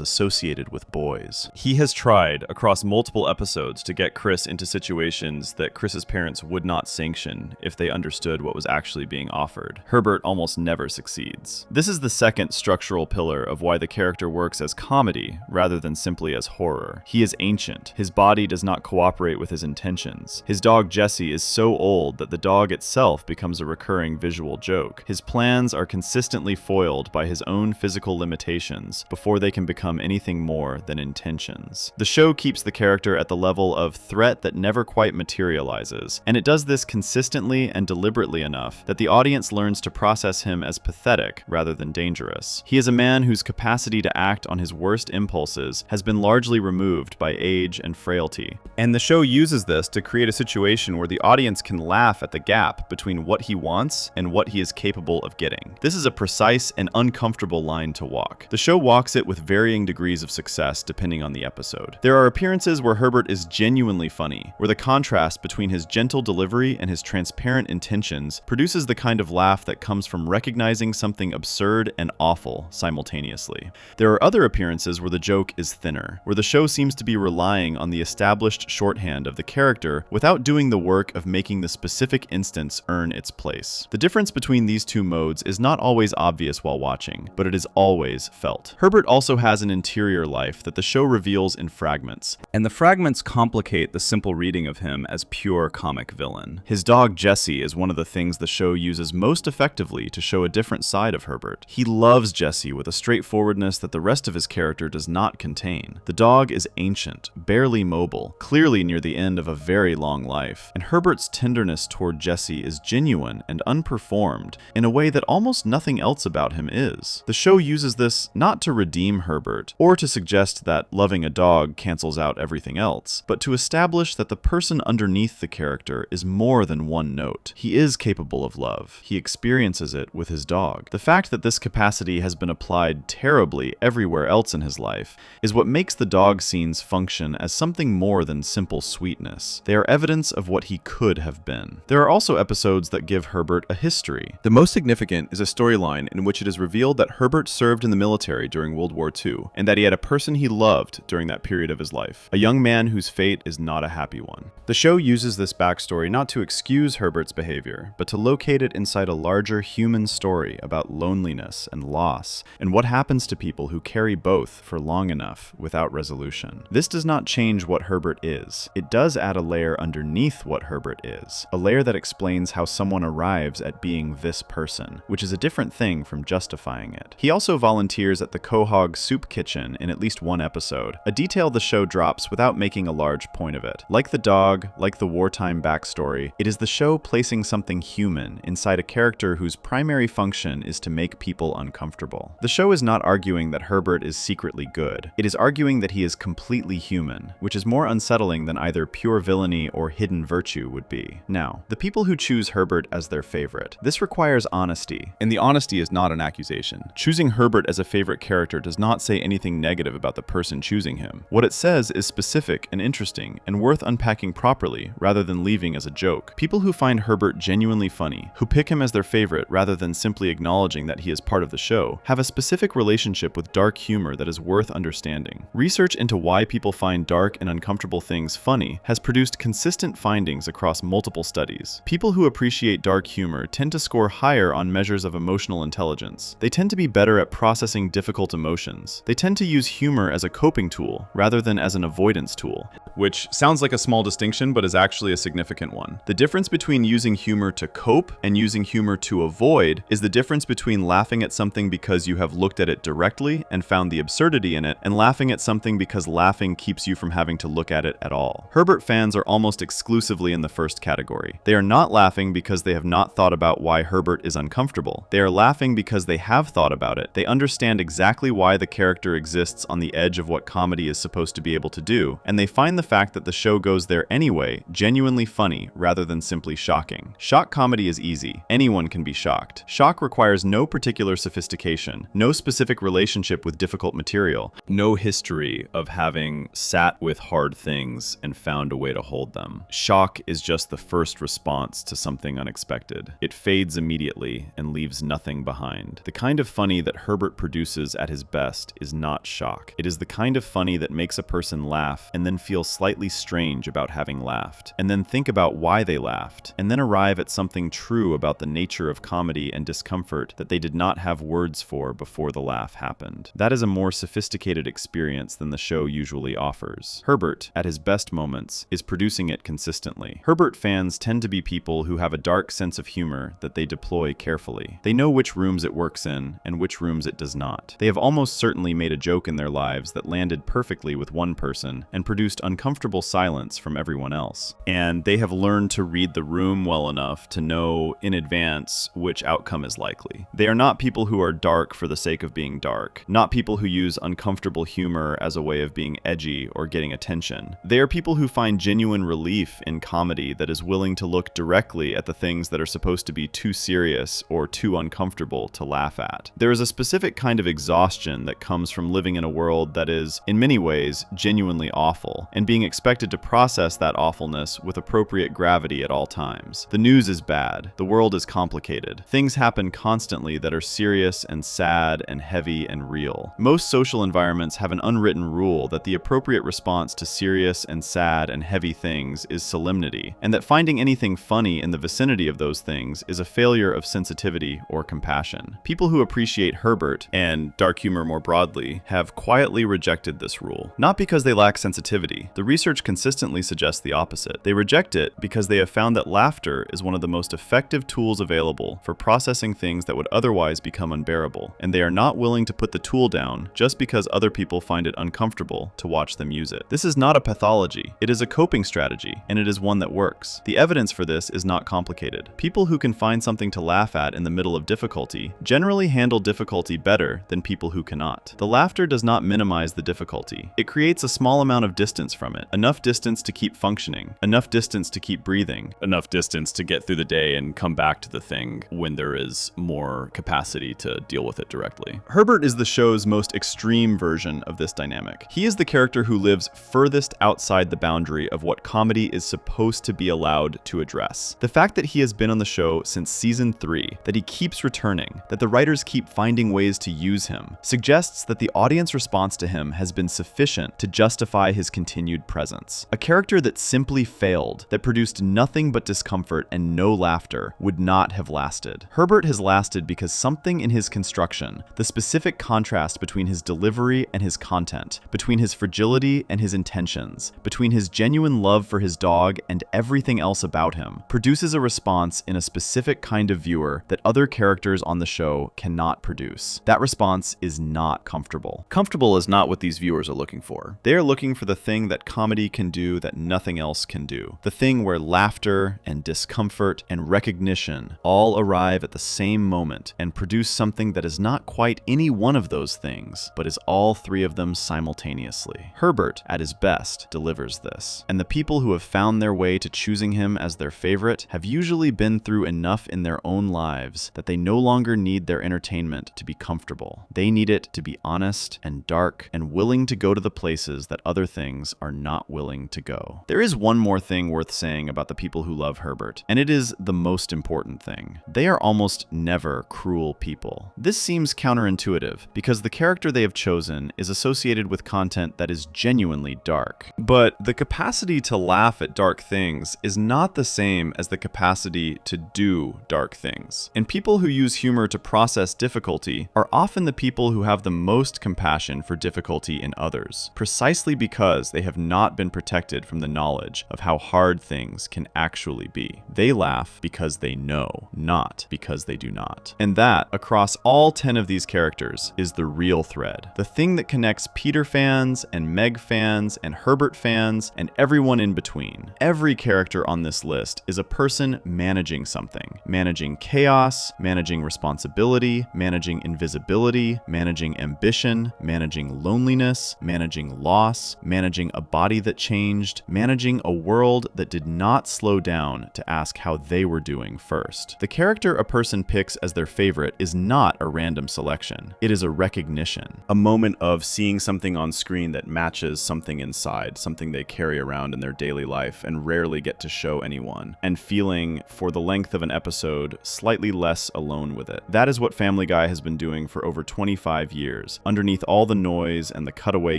Speaker 1: associated with boys. He has tried across multiple episodes to get Chris into situations that Chris's parents would not sanction if they understood what was actually being offered. Herbert almost never succeeds. This is the second structural pillar of why the character works as comedy rather than simply as horror. He is ancient. His body does not cooperate with his intentions. His dog Jesse is so old that the dog itself becomes a recurring visual joke. His plans are consistently foiled by his own physical limitations before they can become anything more than intentions. The show keeps the character at the level of threat that never quite materializes, and it does this consistently and deliberately enough that the audience learns to process him as pathetic rather than dangerous. He is a man whose capacity to act on his worst impulses has been largely removed by age and frailty. And the show uses this to create a situation where the audience can laugh at the gap between what he wants and what he is capable of getting. This is a precise and uncomfortable line to walk. The show walks it with varying degrees of success depending on the episode. There are appearances where Herbert is genuinely funny, where the contrast between his gentle delivery and his transparent intentions produces the kind of laugh that comes from recognizing something absurd and awful simultaneously. There are other appearances where the joke is thinner, where the show seems to be relying on the established shorthand of the character without doing the work of making the specific instance earn its place. The difference between these two modes is not always obvious while watching, but it is always felt. Herbert also has an interior life that the show reveals in fragments, and the fragments complicate the simple reading of him as pure comic villain. His dog Jesse is one of the things the show uses most effectively to show a different side of Herbert. He loves Jesse with a straightforwardness that the rest of his character does not contain. The dog is ancient, barely mobile, clearly near the end of a very long life, and Herbert's tenderness toward Jesse is genuine and unperformed in a way that almost nothing else about him is. The show uses this not to redeem Herbert, or to suggest that loving a dog cancels out everything else, but to establish that the person underneath the character is more than one note. He is capable of love. He experiences it with his dog. The fact that this capacity has been applied terribly everywhere else in his life is what makes the dog scenes function as something more than simple sweetness. They are evidence of what he could have been. There are also episodes that give Herbert a history. The most significant is a storyline in which it is revealed that Herbert served in the military during World War II, and that he had a person he loved during that period of his life, a young man whose fate is not a happy one. The show uses this backstory not to excuse Herbert's behavior, but to locate it inside a larger human story about loneliness and loss, and what happens to people who carry both for long enough without resolution. This does not change what Herbert is. It does add a layer underneath what Herbert is, a layer that explains how someone arrives at being this person, which is a different thing from justifying it. He also volunteers at the Quahog Soup Kitchen in at least one episode, a detail the show drops without making a large point of it. Like the dog, like the wartime backstory, it is the show placing something human inside a character whose primary function is to make people uncomfortable. The show is not arguing that Herbert is secretly good. It is arguing that he is completely human, which is more unsettling than either pure villainy or hidden virtue would be. Now, the people who choose Herbert as their favorite. This requires honesty, and the honesty is not an accusation. Choosing Herbert as a favorite character does not say anything negative about the person choosing him. What it says is specific and interesting and worth unpacking properly rather than leaving as a joke. People who find Herbert genuinely funny, who pick him as their favorite rather than simply acknowledging that he is part of the show, have a specific relationship with dark humor that is worth understanding. Research into why people find dark and uncomfortable things funny has produced consistent findings across multiple studies. People who appreciate dark humor tend to score higher on measures of emotional intelligence. They tend to be better at processing difficult emotions. They tend to use humor as a coping tool rather than as an avoidance tool, which sounds like a small distinction but is actually a significant one. The difference between using humor to cope and using humor to avoid is the difference between laughing at something because you have looked at it directly and found the absurdity in it, and laughing at something because laughing keeps you from having to look at it at all. Herbert fans are almost exclusively in the first category. They are not laughing because they have not thought about why Herbert is uncomfortable. They are laughing because they have thought about it. They understand exactly why the character exists on the edge of what comedy is supposed to be able to do, and they find the fact that the show goes there anyway genuinely funny rather than simply shocking. Shock comedy is easy. Anyone anyone can be shocked. Shock requires no particular sophistication, no specific relationship with difficult material,
Speaker 2: no history of having sat with hard things and found a way to hold them. Shock is just the first response to something unexpected. It fades immediately and leaves nothing behind. The kind of funny that Herbert produces at his best is not shock. It is the kind of funny that makes a person laugh and then feel slightly strange about having laughed, and then think about why they laughed, and then arrive at something true about the nature of comedy and discomfort that they did not have words for before the laugh happened. That is a more sophisticated experience than the show usually offers. Herbert, at his best moments, is producing it consistently. Herbert fans tend to be people who have a dark sense of humor that they deploy carefully. They know which rooms it works in and which rooms it does not. They have almost certainly made a joke in their lives that landed perfectly with one person and produced uncomfortable silence from everyone else. And they have learned to read the room well enough to know in advance which outcome is likely. They are not people who are dark for the sake of being dark, not people who use uncomfortable humor as a way of being edgy or getting attention. They are people who find genuine relief in comedy that is willing to look directly at the things that are supposed to be too serious or too uncomfortable to laugh at. There is a specific kind of exhaustion that comes from living in a world that is, in many ways, genuinely awful, and being expected to process that awfulness with appropriate gravity at all times. The news is bad. The world is complicated. Things happen constantly that are serious and sad and heavy and real. Most social environments have an unwritten rule that the appropriate response to serious and sad and heavy things is solemnity, and that finding anything funny in the vicinity of those things is a failure of sensitivity or compassion. People who appreciate Herbert, and dark humor more broadly, have quietly rejected this rule. Not because they lack sensitivity. The research consistently suggests the opposite. They reject it because they have found that laughter is one of the most effective tools available for processing things that would otherwise become unbearable, and they are not willing to put the tool down just because other people find it uncomfortable to watch them use it. This is not a pathology. It is a coping strategy, and it is one that works. The evidence for this is not complicated. People who can find something to laugh at in the middle of difficulty generally handle difficulty better than people who cannot. The laughter does not minimize the difficulty. It creates a small amount of distance from it, enough distance to keep functioning, enough distance to keep breathing, enough distance to get through the day and come back to the thing when there is more capacity to deal with it directly. Herbert is the show's most extreme version of this dynamic. He is the character who lives furthest outside the boundary of what comedy is supposed to be allowed to address. The fact that he has been on the show since season 3, that he keeps returning, that the writers keep finding ways to use him, suggests that the audience response to him has been sufficient to justify his continued presence. A character that simply failed, that produced nothing but discomfort and no laughter, would not have lasted. Herbert has lasted because something in his construction, the specific contrast between his delivery and his content, between his fragility and his intentions, between his genuine love for his dog and everything else about him, produces a response in a specific kind of viewer that other characters on the show cannot produce. That response is not comfortable. Comfortable is not what these viewers are looking for. They are looking for the thing that comedy can do that nothing else can do. The thing where laughter and discomfort and recognition all arrive at the same moment and produce something that is not quite any one of those things, but is all three of them simultaneously. Herbert, at his best, delivers this. And the people who have found their way to choosing him as their favorite have usually been through enough in their own lives that they no longer need their entertainment to be comfortable. They need it to be honest and dark and willing to go to the places that other things are not willing to go. There is one more thing worth saying about the people who love Herbert, and it is the most important thing. They are almost never cruel people. This seems counterintuitive because the character they have chosen is associated with content that is genuinely dark. But the capacity to laugh at dark things is not the same as the capacity to do dark things. And people who use humor to process difficulty are often the people who have the most compassion for difficulty in others, precisely because they have not been protected from the knowledge of how hard things can actually be. They laugh because they know, not because they do not. And that, across all 10 of these characters, is the real thread. The thing that connects Peter fans and Meg fans and Herbert fans and everyone in between. Every character on this list is a person managing something. Managing chaos, managing responsibility, managing invisibility, managing ambition, managing loneliness, managing loss, managing a body that changed, managing a world that did not slow down to ask how they were doing first.
Speaker 1: first. The character a person picks as their favorite is not a random selection. It is a recognition.
Speaker 2: A moment of seeing something on screen that matches something inside, something they carry around in their daily life and rarely get to show anyone, and feeling, for the length of an episode, slightly less alone with it. That is what Family Guy has been doing for over 25 years, underneath all the noise and the cutaway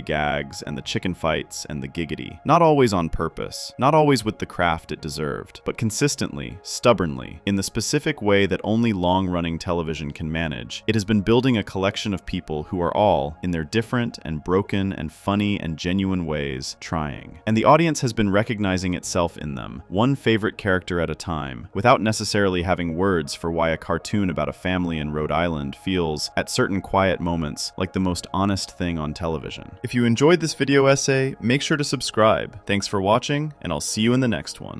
Speaker 2: gags and the chicken fights and the giggity. Not always on purpose, not always with the craft it deserved, but consistently, stubbornly, in the specific way that only long-running television can manage. It has been building a collection of people who are all, in their different and broken and funny and genuine ways, trying. And the audience has been recognizing itself in them, one favorite character at a time, without necessarily having words for why a cartoon about a family in Rhode Island feels, at certain quiet moments, like the most honest thing on television.
Speaker 1: If you enjoyed this video essay, make sure to subscribe. Thanks for watching, and I'll see you in the next one.